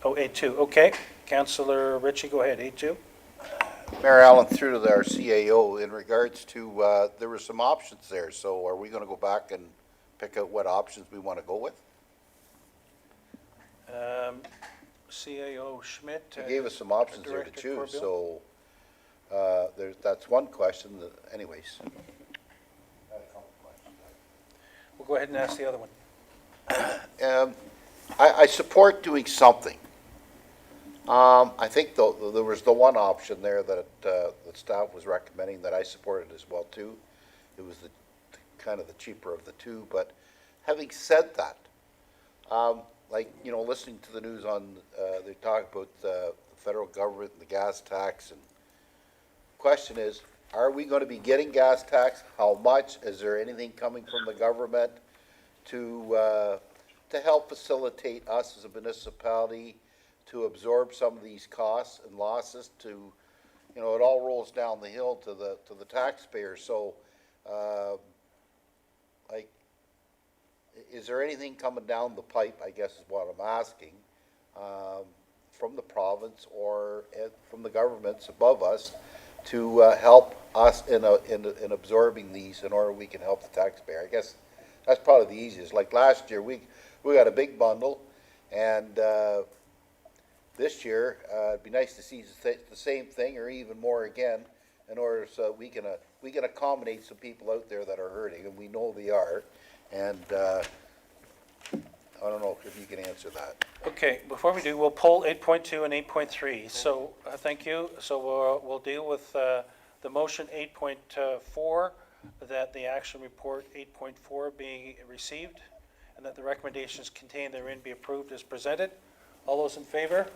8.2 for a second. Oh, 8.2, okay. Councillor Ritchie, go ahead, 8.2. Mayor Allen, through to our CAO, in regards to, there were some options there, so are we going to go back and pick out what options we want to go with? CAO Schmidt. You gave us some options there to Director choose, Corbill. so that's one question. Anyways. We'll go ahead and ask the other one. I support doing something, I think there was the one option there that, that staff was recommending that I supported as well too. It was the kind of the cheaper of the two, but having said that, like, you know, listening to the news on, they talk about the federal government and the gas tax, and question is, are we gonna be getting gas tax? How much? Is there anything coming from the government to help facilitate us as a municipality to absorb some of these costs and losses to, you know, it all rolls down the hill to the taxpayer. So, like, is there anything coming down the pipe, I guess is what I'm asking, from the province or from the governments above us to help us in absorbing these in order we can help the taxpayer? I guess that's probably the easiest. Like last year, we got a big bundle, and this year, it'd be nice to see the same thing or even more again, in order so we can accommodate some people out there that are hurting, and we know they are. And I don't know if you can answer that. Okay, before we do, we'll pull 8.2 and 8.3. So, thank you. So we'll deal with the motion 8.4, that the action report 8.4 be received, and that the recommendations contained therein be approved as presented. All those in favor?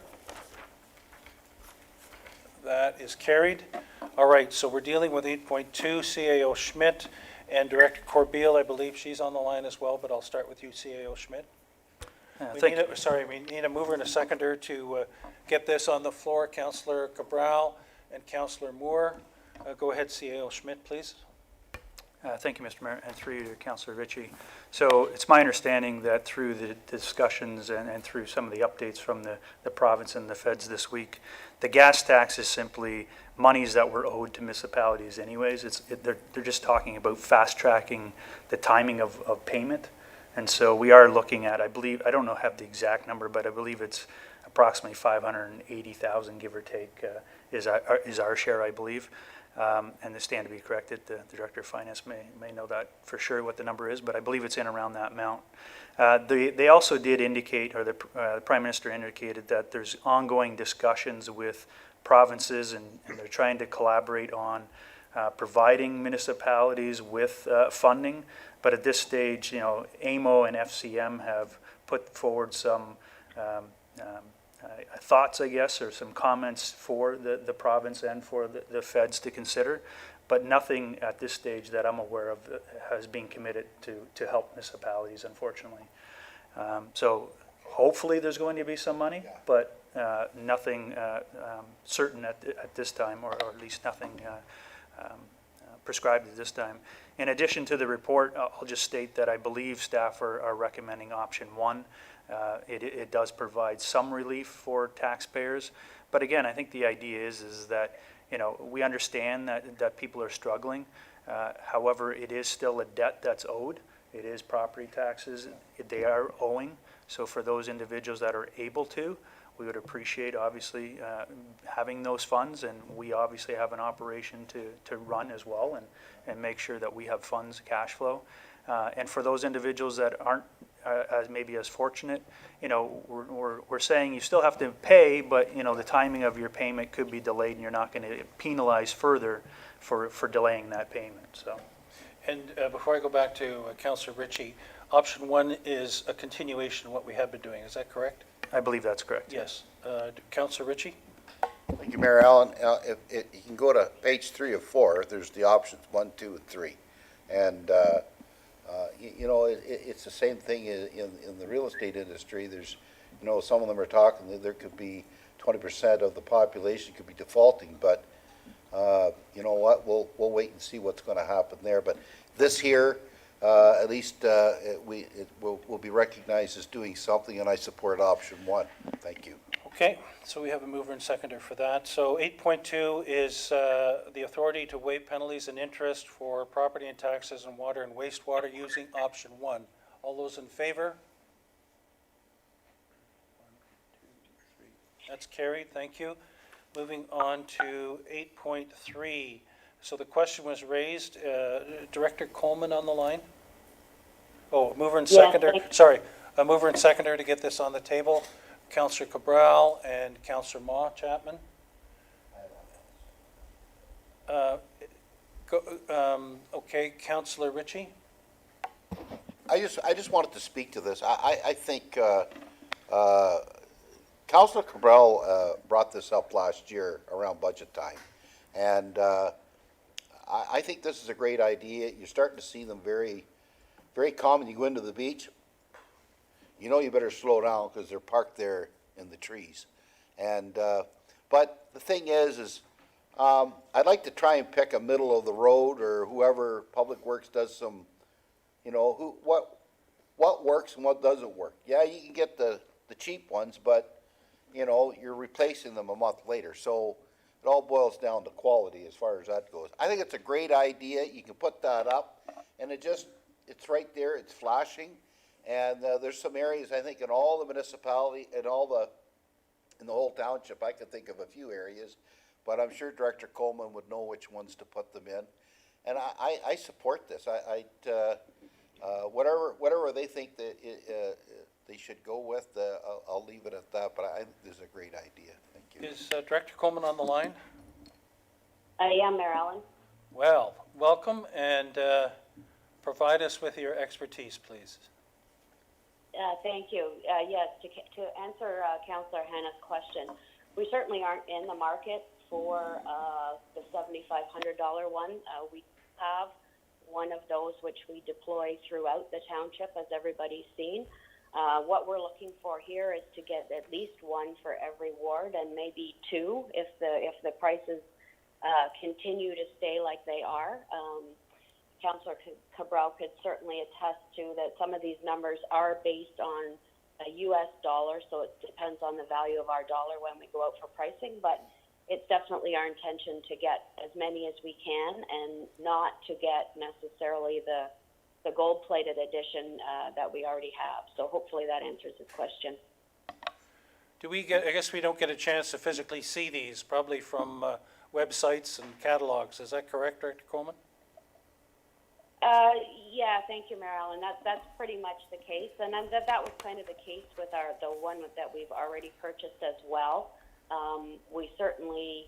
That is carried. All right, so we're dealing with 8.2, CAO Schmidt and Director Corbeil. I believe she's on the line as well, but I'll start with you, CAO Schmidt. We need a mover and a seconder to get this on the floor. Councillor Cabral and Councillor Moore. Go ahead, CAO Schmidt, please. Thank you, Mr. Mayor, and through you to Councillor Ritchie. So it's my understanding that through the discussions and through some of the updates from the province and the feds this week, the gas tax is simply monies that were owed to municipalities anyways. They're just talking about fast-tracking the timing of payment. And so we are looking at, I believe, I don't know, have the exact number, but I believe it's approximately 580,000, give or take, is our share, I believe. And the stand to be corrected, the Director of Finance may know that for sure what the number is, but I believe it's in around that amount. They also did indicate, or the Prime Minister indicated, that there's ongoing discussions with provinces, and they're trying to collaborate on providing municipalities with funding. But at this stage, you know, AMO and FCM have put forward some thoughts, I guess, or some comments for the province and for the feds to consider, but nothing at this stage that I'm aware of has been committed to help municipalities, unfortunately. So hopefully there's going to be some money, but nothing certain at this time, or at least nothing prescribed at this time. In addition to the report, I'll just state that I believe staff are recommending option 1. It does provide some relief for taxpayers, but again, I think the idea is that, you know, we understand that people are struggling. However, it is still a debt that's owed. It is property taxes they are owing. So for those individuals that are able to, we would appreciate, obviously, having those funds, and we obviously have an operation to run as well, and make sure that we have funds, cash flow. And for those individuals that aren't maybe as fortunate, you know, we're saying you still have to pay, but, you know, the timing of your payment could be delayed, and you're not going to penalize further for delaying that payment. So. And before I go back to Councillor Ritchie, option 1 is a continuation of what we have been doing. Is that correct? I believe that's correct. Yes. Councillor Ritchie? Thank you, Mayor Allen. If you can go to page 3 of 4, there's the options 1, 2, and 3. And, you know, it's the same thing in the real estate industry. There's, you know, some of them are talking that there could be 20% of the population could be defaulting, but you know what, we'll wait and see what's going to happen there. But this here, at least will be recognized as doing something, and I support option 1. Thank you. Okay, so we have a mover and seconder for that. So 8.2 is the authority to waive penalties and interest for property and taxes and water and wastewater using option 1. All those in favor? 1, 2, 3. That's carried, thank you. Moving on to 8.3. So the question was raised, Director Coleman on the line? Oh, mover and seconder, sorry, a mover and seconder to get this on the table. Councillor Cabral and Councillor Chapman. Okay, Councillor Ritchie. I just wanted to speak to this. I think Councillor Cabral brought this up last year around budget time. And I think this is a great idea. You're starting to see them very, very common. You go into the beach, you know you better slow down because they're parked there in the trees. And but the thing is I'd like to try and pick a middle of the road, or whoever Public Works does some, you know, what works and what doesn't work. Yeah, you can get the cheap ones, but you know, you're replacing them a month later. So it all boils down to quality as far as that goes. I think it's a great idea. You can put that up, and it's right there. It's flashing, and there's some areas I think in all the municipality and in the whole township. I could think of a few areas, but I'm sure Director Coleman would know which ones to put them in. And I support this. Whatever they think that they should go with, I'll leave it at that. But I think this is a great idea. Thank you. Is Director Coleman on the line? I am, Mayor Allen. Well, welcome, and provide us with your expertise, please. Thank you. Yes, to answer Councillor Hanna's question, we certainly aren't in the market for the $7,500 one. We have one of those which we deploy throughout the township, as everybody's seen. What we're looking for here is to get at least one for every ward, and maybe two if the prices continue to stay like they are. Councillor Cabral could certainly attest to that some of these numbers are based on a U.S. dollar, so it depends on the value of our dollar when we go out for pricing, but it's definitely our intention to get as many as we can and not to get necessarily the gold-plated edition that we already have. So hopefully that answers his question. I guess we don't get a chance to physically see these, probably from websites and catalogs. Is that correct, Director Coleman? Yeah, thank you, Mayor Allen. That's pretty much the case, and that was kind of the case with the one that we've already purchased as well. We certainly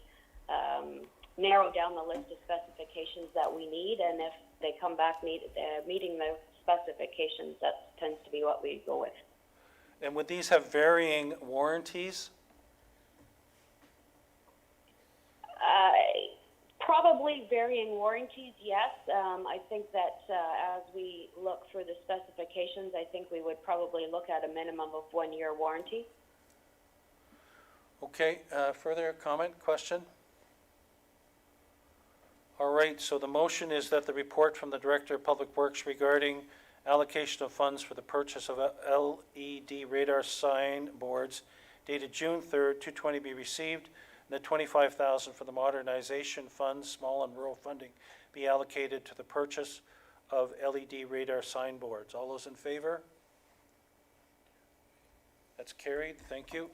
narrow down the list of specifications that we need, and if they come back meeting the specifications, that tends to be what we go with. And would these have varying warranties? Probably varying warranties, yes. I think that as we look through the specifications, I think we would probably look at a minimum of 1 year warranty. Okay, further comment, question? All right, so the motion is that the report from the Director of Public Works regarding allocation of funds for the purchase of LED radar sign boards dated June 3rd, 2020 be received, and the $25,000 for the modernization funds, small and rural funding, be allocated to the purchase of LED radar sign boards. All those in favor? That's carried. Thank you.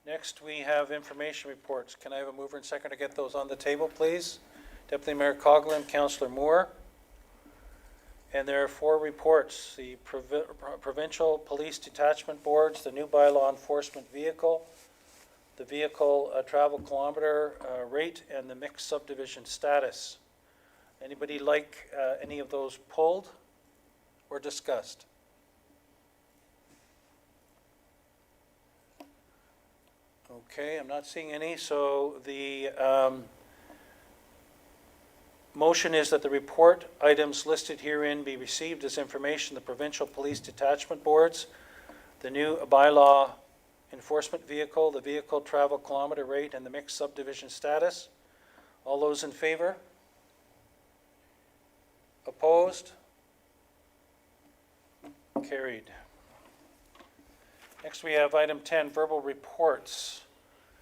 Next, we have information reports. Can I have a mover and second to get those on the table, please? Deputy Mayor Coughlin, Councillor Moore. And there are 4 reports: the Provincial Police Detachment Boards, the new bylaw enforcement vehicle, the vehicle travel kilometer rate, and the mixed subdivision status. Anybody like any of those pulled or discussed? Okay, I'm not seeing any, so the motion is that the report items listed herein be received as information. The Provincial Police Detachment Boards, the new bylaw enforcement vehicle, the vehicle travel kilometer rate, and the mixed subdivision status. All those in favor? Opposed? Carried. Next, we have item 10, verbal reports.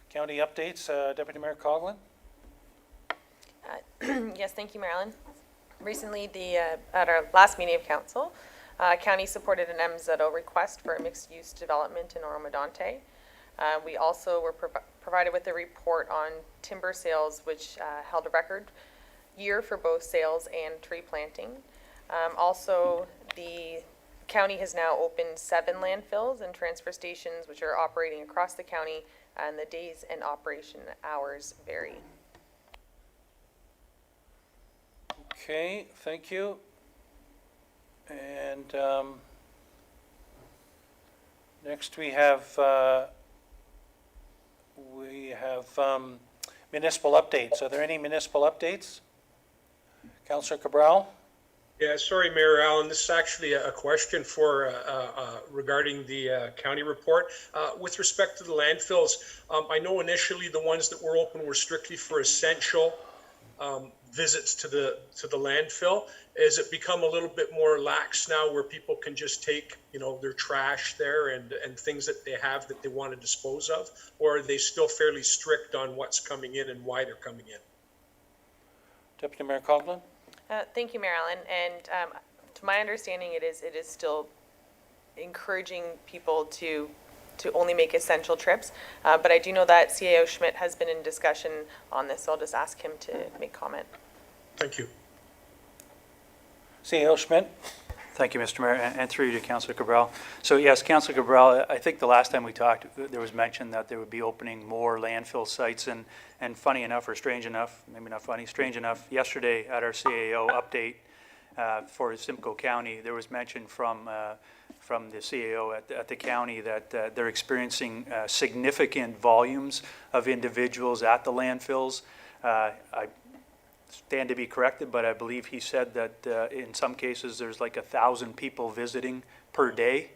County updates. Deputy Mayor Coughlin. Yes, thank you, Mayor Allen. Recently, at our last meeting of council, county supported an MZO request for a mixed-use development in Oromadonte. We also were provided with a report on timber sales, which held a record year for both sales and tree planting. Also, the county has now opened 7 landfills and transfer stations, which are operating across the county, and the days and operation hours vary. Okay, thank you. And next we have municipal updates. Are there any municipal updates? Councillor Cabral? Yeah, sorry, Mayor Allen, this is actually a question for, regarding the county report. With respect to the landfills, I know initially the ones that were open were strictly for essential visits to the landfill. Has it become a little bit more lax now where people can just take, their trash there and things that they have that they want to dispose of? Or are they still fairly strict on what's coming in and why they're coming in? Deputy Mayor Coughlin? Thank you, Mayor Allen. And to my understanding, it is still encouraging people to only make essential trips. But I do know that CAO Schmidt has been in discussion on this, so I'll just ask him to make comment. Thank you. CAO Schmidt? Thank you, Mr. Mayor, and through you to Councillor Cabral. So yes, Councillor Cabral, I think the last time we talked, there was mention that they would be opening more landfill sites, and funny enough, or strange enough, maybe not funny, strange enough, yesterday at our CAO update for Simcoe County, there was mention from the CAO at the county that they're experiencing significant volumes of individuals at the landfills. I stand to be corrected, but I believe he said that in some cases there's like 1,000 people visiting per day.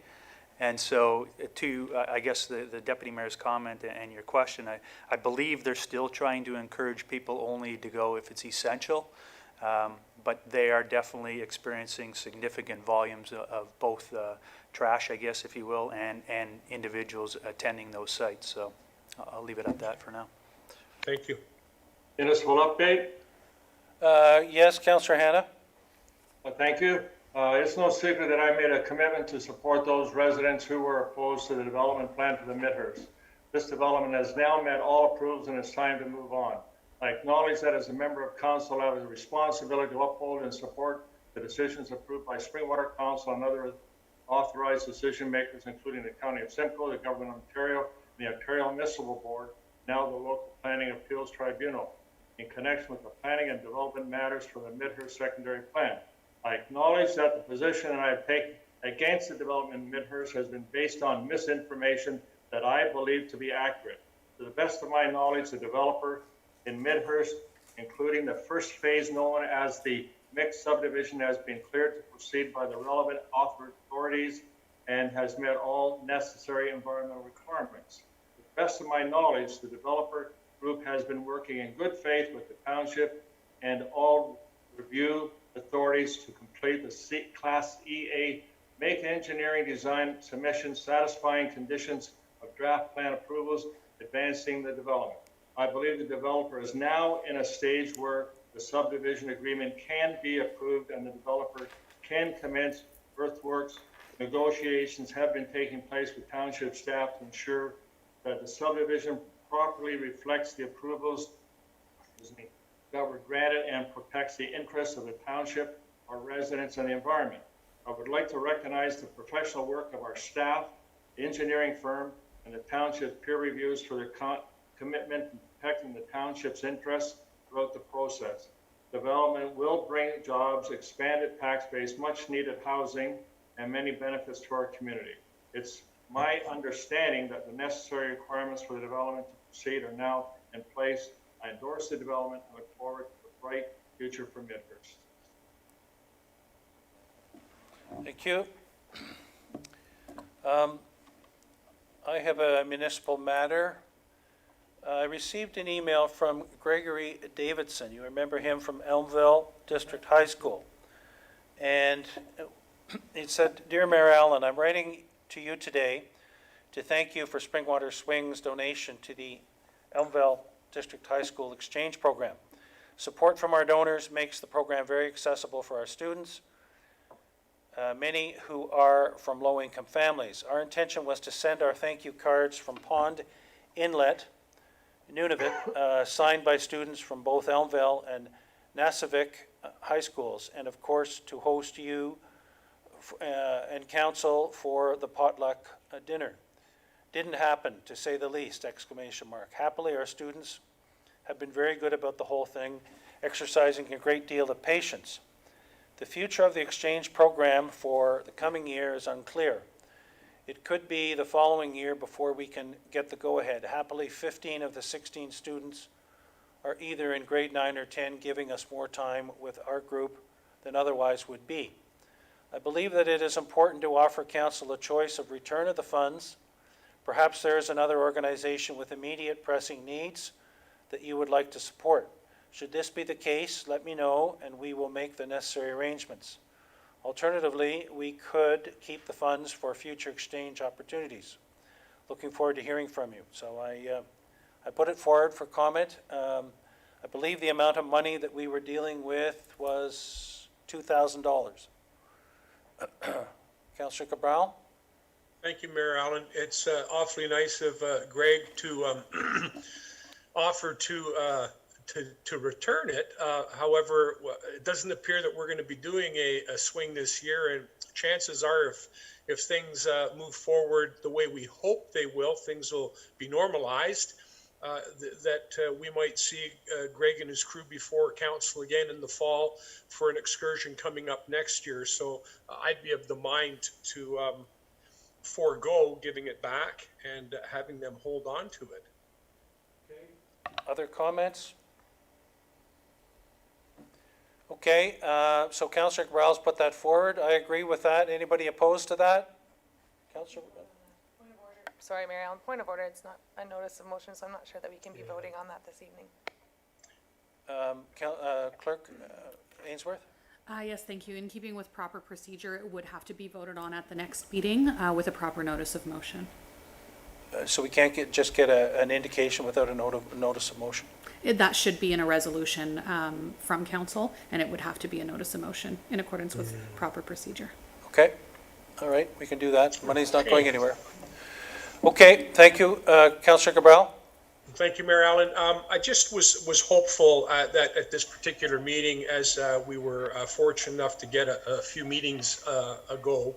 And so to, I guess, the Deputy Mayor's comment and your question, I believe they're still trying to encourage people only to go if it's essential, but they are definitely experiencing significant volumes of both trash, I guess, if you will, and individuals attending those sites. So I'll leave it at that for now. Thank you. Municipal update? Yes, Councillor Hanna? Thank you. It's no secret that I made a commitment to support those residents who were opposed to the development plan for the Midhurst. This development has now met all approvals and it's time to move on. I acknowledge that as a member of council, I have a responsibility to uphold and support the decisions approved by Springwater Council and other authorized decision makers, including the County of Simcoe, the Government of Ontario, and the Ontario Municipal Board, now the Local Planning Appeals Tribunal, in connection with the planning and development matters for the Midhurst Secondary Plan. I acknowledge that the position I have taken against the development in Midhurst has been based on misinformation that I believe to be accurate. To the best of my knowledge, the developer in Midhurst, including the first phase known as the mixed subdivision, has been cleared to proceed by the relevant authorities and has met all necessary environmental requirements. To the best of my knowledge, the developer group has been working in good faith with the township and all review authorities to complete the Class EA make engineering design submission satisfying conditions of draft plan approvals, advancing the development. I believe the developer is now in a stage where the subdivision agreement can be approved and the developer can commence earthworks. Negotiations have been taking place with township staff to ensure that the subdivision properly reflects the approvals that were granted and protects the interests of the township, our residents, and the environment. I would like to recognize the professional work of our staff, the engineering firm, and the township peer reviews for their commitment in protecting the township's interests throughout the process. Development will bring jobs, expanded tax base, much needed housing, and many benefits to our community. It's my understanding that the necessary requirements for the development to proceed are now in place. I endorse the development and look forward to a bright future for Midhurst. Thank you. I have a municipal matter. I received an email from Gregory Davidson. You remember him from Elmville District High School. And it said, "Dear Mayor Allen, I'm writing to you today to thank you for Springwater Swing's donation to the Elmville District High School Exchange Program. Support from our donors makes the program very accessible for our students, many who are from low-income families. Our intention was to send our thank you cards from Pond Inlet, Nunavut, signed by students from both Elmville and Nassavik high schools, and of course, to host you and council for the potluck dinner. Didn't happen, to say the least, exclamation mark. Happily, our students have been very good about the whole thing, exercising a great deal of patience. The future of the exchange program for the coming year is unclear. It could be the following year before we can get the go-ahead. Happily, 15 of the 16 students are either in grade 9 or 10, giving us more time with our group than otherwise would be. I believe that it is important to offer council a choice of return of the funds. Perhaps there is another organization with immediate pressing needs that you would like to support. Should this be the case, let me know and we will make the necessary arrangements. Alternatively, we could keep the funds for future exchange opportunities. Looking forward to hearing from you. So I put it forward for comment. I believe the amount of money that we were dealing with was $2,000. Councillor Cabral? Thank you, Mayor Allen. It's awfully nice of Greg to offer to return it. However, it doesn't appear that we're going to be doing a swing this year, and chances are if things move forward the way we hope they will, things will be normalized, that we might see Greg and his crew before council again in the fall for an excursion coming up next year. So I'd be of the mind to forego giving it back and having them hold on to it. Other comments? Okay, so Councillor Cabral's put that forward. I agree with that. Anybody opposed to that? Councillor? Point of order. Sorry, Mary Ellen, point of order. It's not a notice of motion, so I'm not sure that we can be voting on that this evening. Clerk Ainsworth? Yes, thank you. In keeping with proper procedure, it would have to be voted on at the next meeting with a proper notice of motion. So we can't just get an indication without a notice of motion? That should be in a resolution from council, and it would have to be a notice of motion in accordance with proper procedure. Okay, all right, we can do that. Money's not going anywhere. Okay, thank you. Councillor Cabral? Thank you, Mayor Allen. I just was hopeful that at this particular meeting, as we were fortunate enough to get a few meetings ago,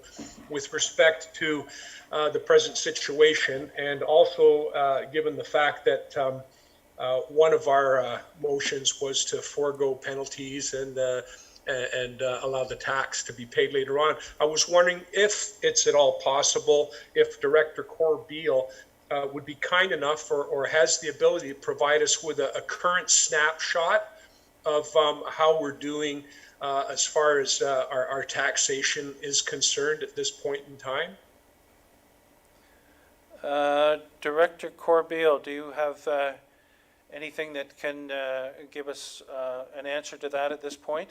with respect to the present situation, and also given the fact that one of our motions was to forego penalties and allow the tax to be paid later on. I was wondering if it's at all possible, if Director Corbeil would be kind enough or has the ability to provide us with a current snapshot of how we're doing as far as our taxation is concerned at this point in time. Director Corbeil, do you have anything that can give us an answer to that at this point?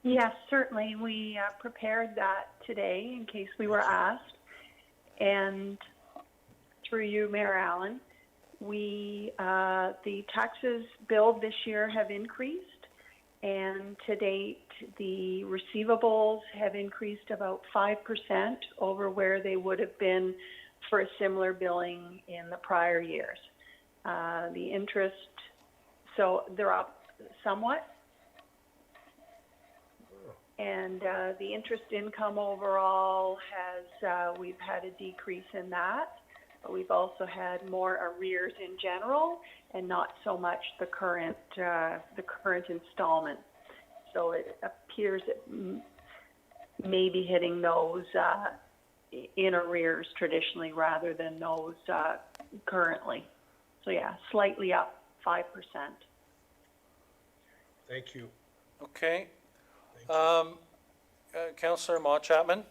Yes, certainly. We prepared that today in case we were asked. And through you, Mayor Allen, the taxes billed this year have increased, and to date, the receivables have increased about 5% over where they would have been for a similar billing in the prior years. The interest, so they're up somewhat. And the interest income overall has, we've had a decrease in that, but we've also had more arrears in general and not so much the current installment. So it appears it may be hitting those in arrears traditionally rather than those currently. So yeah, slightly up 5%. Thank you. Okay. Councillor Maud Chapman?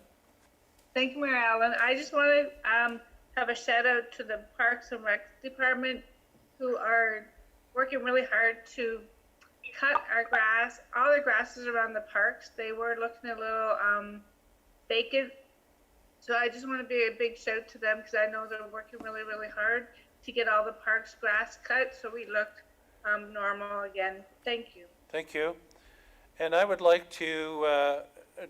Thank you, Mayor Allen. I just want to have a shout out to the Parks and Rec Department, who are working really hard to cut our grass, all the grasses around the parks. They were looking a little vacant. So I just want to be a big shout to them because I know they're working really, really hard to get all the parks grass cut so we look normal again. Thank you. Thank you. And I would like to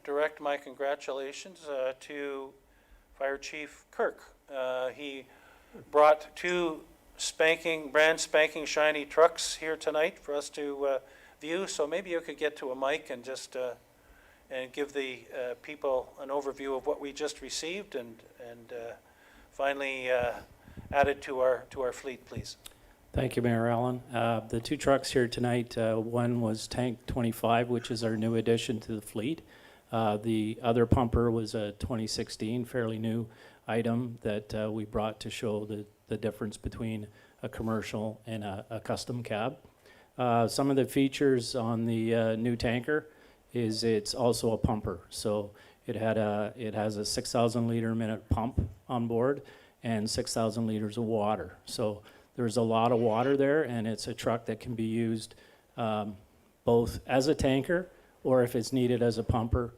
direct my congratulations to Fire Chief Kirk. He brought two brand spanking shiny trucks here tonight for us to view. So maybe you could get to a mic and just and give the people an overview of what we just received and finally add it to our fleet, please. Thank you, Mayor Allen. The two trucks here tonight, one was Tank 25, which is our new addition to the fleet. The other pumper was a 2016, fairly new item that we brought to show the difference between a commercial and a custom cab. Some of the features on the new tanker is it's also a pumper. So it has a 6,000 liter a minute pump on board and 6,000 liters of water. So there's a lot of water there, and it's a truck that can be used both as a tanker or if it's needed as a pumper.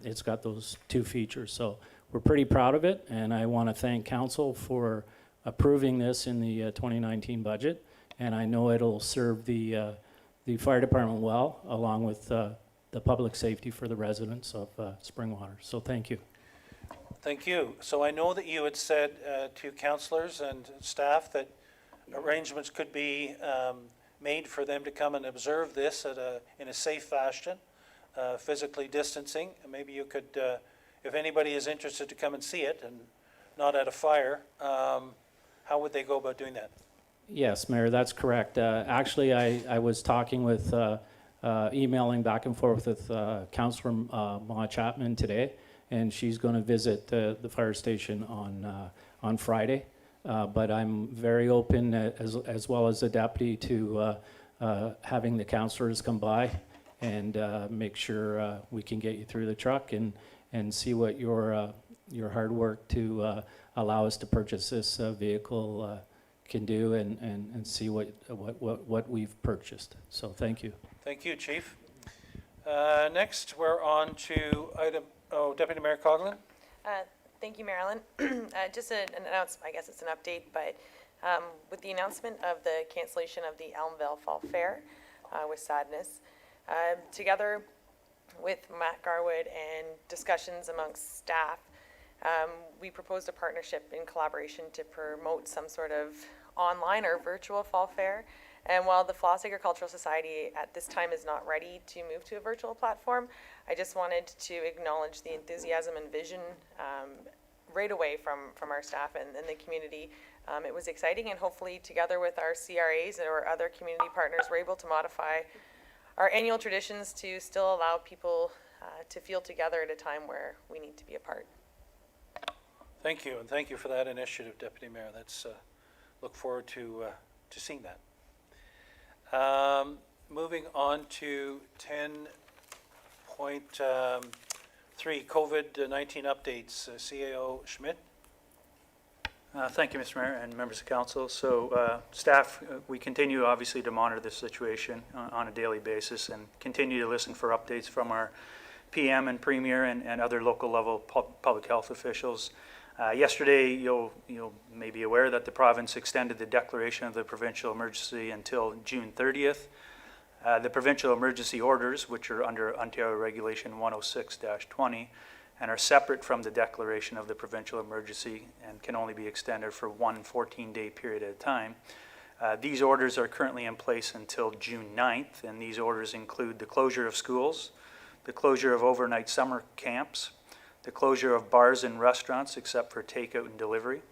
It's got those two features. So we're pretty proud of it, and I want to thank council for approving this in the 2019 budget. And I know it'll serve the fire department well, along with the public safety for the residents of Springwater. So thank you. Thank you. So I know that you had said to councillors and staff that arrangements could be made for them to come and observe this in a safe fashion, physically distancing. And maybe you could, if anybody is interested to come and see it and not at a fire, how would they go about doing that? Yes, Mayor, that's correct. Actually, I was talking with, emailing back and forth with Councillor Ma Chapman today, and she's going to visit the fire station on Friday. But I'm very open, as well as the deputy, to having the councillors come by and make sure we can get you through the truck and see what your hard work to allow us to purchase this vehicle can do and see what we've purchased. So thank you. Thank you, Chief. Next, we're on to Deputy Mayor Coughlin. Thank you, Marilyn. Just an announcement, I guess it's an update, but with the announcement of the cancellation of the Elmville Fall Fair with sadness, together with Matt Garwood and discussions amongst staff, we proposed a partnership in collaboration to promote some sort of online or virtual fall fair. And while the Floss Agricultural Society at this time is not ready to move to a virtual platform, I just wanted to acknowledge the enthusiasm and vision right away from our staff and the community. It was exciting, and hopefully together with our CRAs or other community partners, we're able to modify our annual traditions to still allow people to feel together at a time where we need to be apart. Thank you, and thank you for that initiative, Deputy Mayor. That's look forward to seeing that. Moving on to 10.3, COVID-19 updates. CAO Schmidt. Thank you, Mr. Mayor and members of council. So staff, we continue obviously to monitor this situation on a daily basis and continue to listen for updates from our PM and Premier and other local level public health officials. Yesterday, you'll may be aware that the province extended the declaration of the provincial emergency until June 30th. The provincial emergency orders, which are under Ontario Regulation 106-20 and are separate from the declaration of the provincial emergency and can only be extended for one 14-day period at a time. These orders are currently in place until June 9th, and these orders include the closure of schools, the closure of overnight summer camps, the closure of bars and restaurants except for takeout and delivery.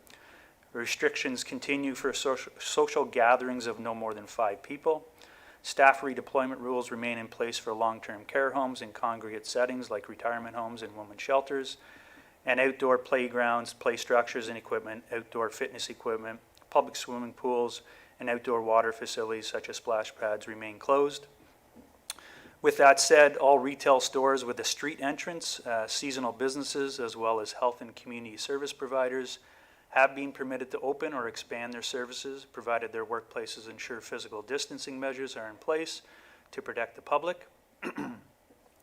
Restrictions continue for social gatherings of no more than 5 people. Staff redeployment rules remain in place for long-term care homes in congregate settings like retirement homes and women's shelters, and outdoor playgrounds, play structures and equipment, outdoor fitness equipment, public swimming pools, and outdoor water facilities such as splash pads remain closed. With that said, all retail stores with a street entrance, seasonal businesses, as well as health and community service providers have been permitted to open or expand their services, provided their workplaces ensure physical distancing measures are in place to protect the public.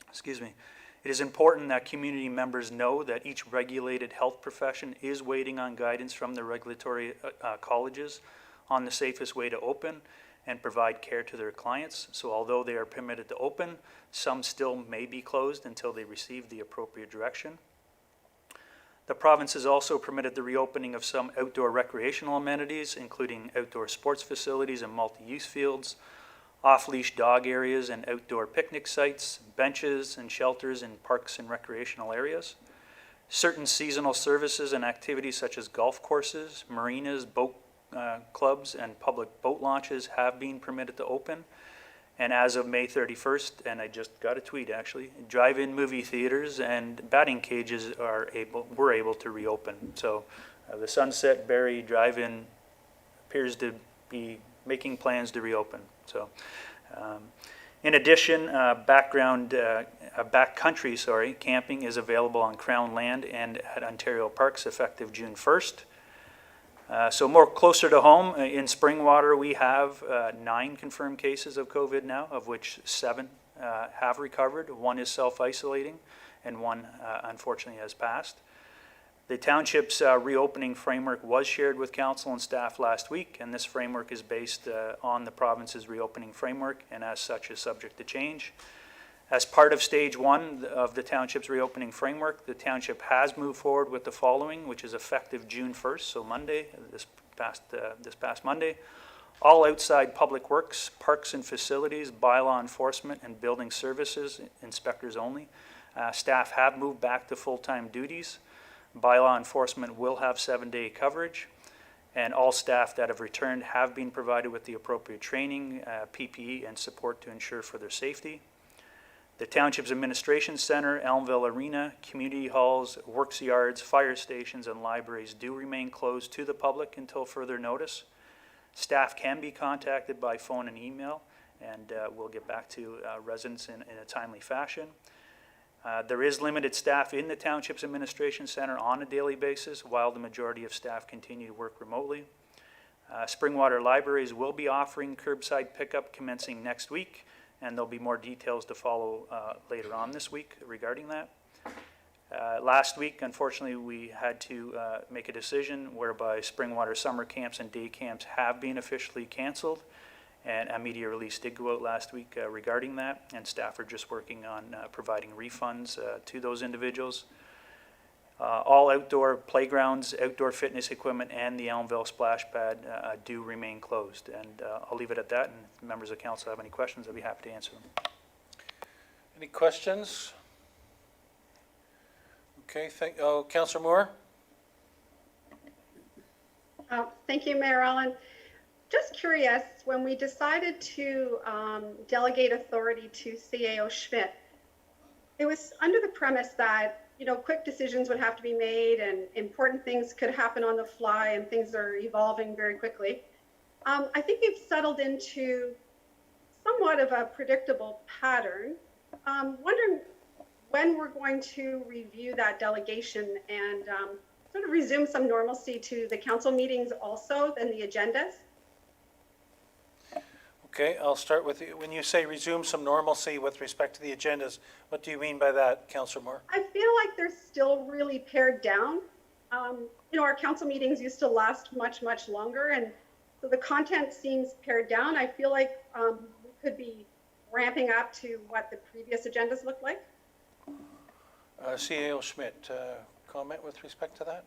Excuse me. It is important that community members know that each regulated health profession is waiting on guidance from the regulatory colleges on the safest way to open and provide care to their clients. So although they are permitted to open, some still may be closed until they receive the appropriate direction. The province has also permitted the reopening of some outdoor recreational amenities, including outdoor sports facilities and multi-use fields, off-leash dog areas and outdoor picnic sites, benches and shelters in parks and recreational areas. Certain seasonal services and activities such as golf courses, marinas, boat clubs, and public boat launches have been permitted to open. And as of May 31st, and I just got a tweet actually, drive-in movie theaters and batting cages were able to reopen. So the Sunset Berry Drive-In appears to be making plans to reopen. So, in addition, backcountry camping is available on Crown land and at Ontario Parks effective June 1st. So more closer to home, in Springwater, we have 9 confirmed cases of COVID now, of which 7 have recovered. 1 is self-isolating, and 1 unfortunately has passed. The township's reopening framework was shared with council and staff last week, and this framework is based on the province's reopening framework, and as such is subject to change. As part of stage 1 of the township's reopening framework, the township has moved forward with the following, which is effective June 1st, so Monday, this past Monday. All outside public works, parks and facilities, bylaw enforcement, and building services, inspectors only. Staff have moved back to full-time duties. Bylaw enforcement will have 7-day coverage, and all staff that have returned have been provided with the appropriate training, PPE, and support to ensure further safety. The Township's Administration Center, Elmville Arena, community halls, works yards, fire stations, and libraries do remain closed to the public until further notice. Staff can be contacted by phone and email, and we'll get back to residents in a timely fashion. There is limited staff in the Township's Administration Center on a daily basis, while the majority of staff continue to work remotely. Springwater Libraries will be offering curbside pickup commencing next week, and there'll be more details to follow later on this week regarding that. Last week, unfortunately, we had to make a decision whereby Springwater summer camps and day camps have been officially canceled, and a media release did go out last week regarding that, and staff are just working on providing refunds to those individuals. All outdoor playgrounds, outdoor fitness equipment, and the Elmville splash pad do remain closed. And I'll leave it at that, and if members of council have any questions, I'd be happy to answer them. Any questions? Okay, Councillor Moore? Thank you, Mayor Allen. Just curious, when we decided to delegate authority to CAO Schmidt, it was under the premise that quick decisions would have to be made and important things could happen on the fly, and things are evolving very quickly. I think we've settled into somewhat of a predictable pattern. Wondering when we're going to review that delegation and sort of resume some normalcy to the council meetings also and the agendas. Okay, I'll start with you. When you say resume some normalcy with respect to the agendas, what do you mean by that, Councillor Moore? I feel like they're still really pared down. Our council meetings used to last much, much longer, and so the content seems pared down. I feel like we could be ramping up to what the previous agendas looked like. CAO Schmidt, comment with respect to that?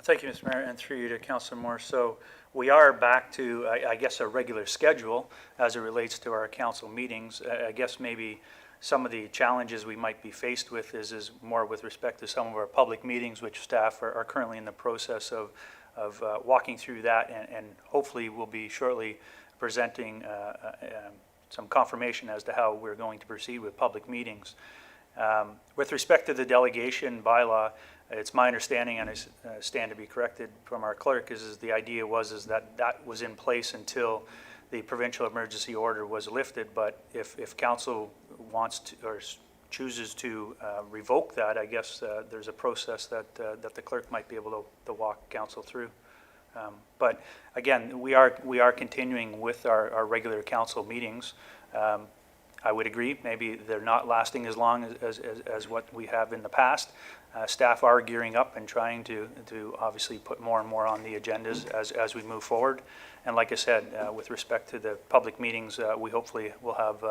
Thank you, Mr. Mayor, and through you to Councillor Moore. So we are back to, I guess, a regular schedule as it relates to our council meetings. I guess maybe some of the challenges we might be faced with is more with respect to some of our public meetings, which staff are currently in the process of walking through that, and hopefully we'll be shortly presenting some confirmation as to how we're going to proceed with public meetings. With respect to the delegation bylaw, it's my understanding, and I stand to be corrected from our clerk, is the idea was that was in place until the provincial emergency order was lifted. But if council wants to or chooses to revoke that, I guess there's a process that the clerk might be able to walk council through. But again, we are continuing with our regular council meetings. I would agree, maybe they're not lasting as long as what we have in the past. Staff are gearing up and trying to obviously put more and more on the agendas as we move forward. And like I said, with respect to the public meetings, we hopefully will have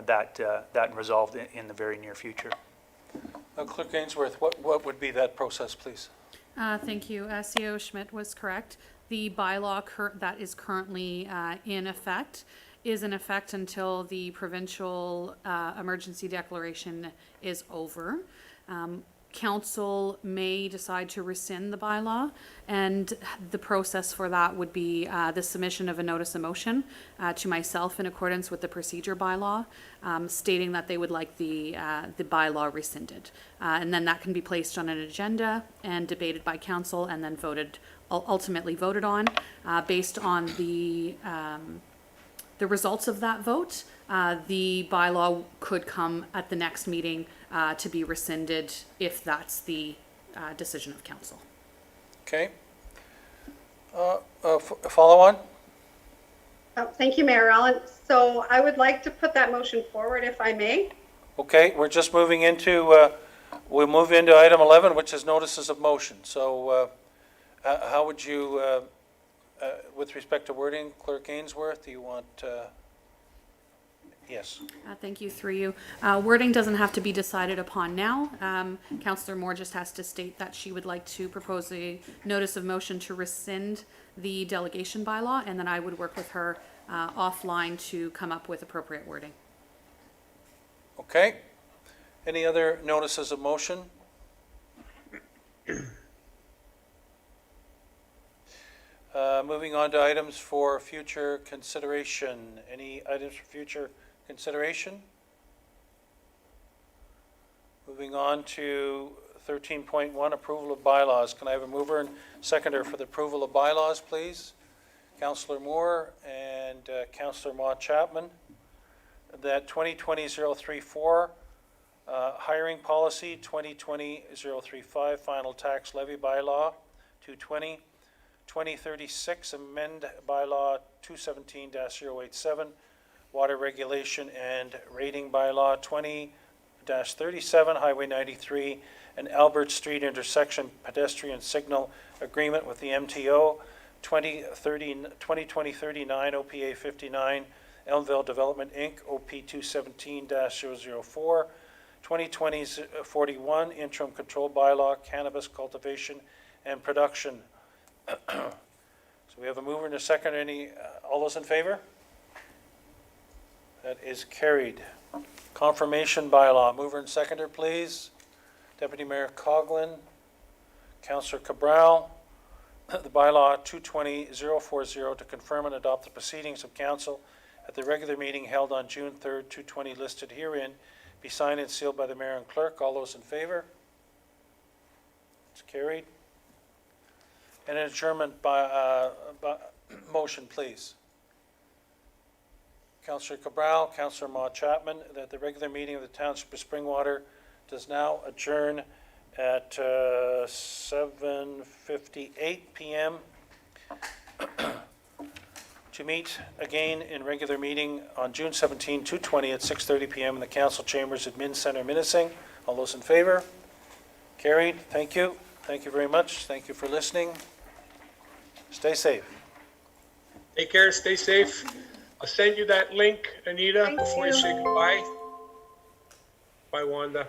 that resolved in the very near future. Clerk Ainsworth, what would be that process, please? Thank you. CEO Schmidt was correct. The bylaw that is currently in effect is in effect until the provincial emergency declaration is over. Council may decide to rescind the bylaw, and the process for that would be the submission of a notice of motion to myself in accordance with the procedure bylaw, stating that they would like the bylaw rescinded. And then that can be placed on an agenda and debated by council and then ultimately voted on based on the results of that vote. The bylaw could come at the next meeting to be rescinded if that's the decision of council. Okay. Follow on? Oh, thank you, Mayor Allen. So I would like to put that motion forward if I may. Okay, we're just moving into, we'll move into item 11, which is notices of motion. So how would you, with respect to wording, Clerk Ainsworth, do you want, yes? Thank you, through you. Wording doesn't have to be decided upon now. Councillor Moore just has to state that she would like to propose a notice of motion to rescind the delegation bylaw, and then I would work with her offline to come up with appropriate wording. Okay. Any other notices of motion? Moving on to items for future consideration. Any items for future consideration? Moving on to 13.1, approval of bylaws. Can I have a mover and seconder for the approval of bylaws, please? Councillor Moore and Councillor Mott Chapman. That 2020-034 hiring policy, 2020-035 final tax levy bylaw, 2036 amend bylaw 217-087 water regulation and rating bylaw, 20-37 highway 93 and Albert Street intersection pedestrian signal agreement with the MTO, 2020-39 OPA 59 Elmville Development Inc. OP 217-004, 2020-41 interim control bylaw, cannabis cultivation and production. So we have a mover and a second. All those in favor? That is carried. Confirmation bylaw, mover and seconder, please. Deputy Mayor Coughlin, Councillor Cabral. The bylaw 220-040 to confirm and adopt the proceedings of council at the regular meeting held on June 3rd, 220, listed herein, be signed and sealed by the mayor and clerk. All those in favor? It's carried. And an adjournment by motion, please. Councillor Cabral, Councillor Mott Chapman, that the regular meeting of the Township of Springwater does now adjourn at 7:58 p.m. to meet again in regular meeting on June 17, 220 at 6:30 p.m. in the council chambers at Min Centre, Minising. All those in favor? Carried. Thank you. Thank you very much. Thank you for listening. Stay safe. Take care, stay safe. I'll send you that link, Anita, Thank before you you. say goodbye. Bye, Wanda.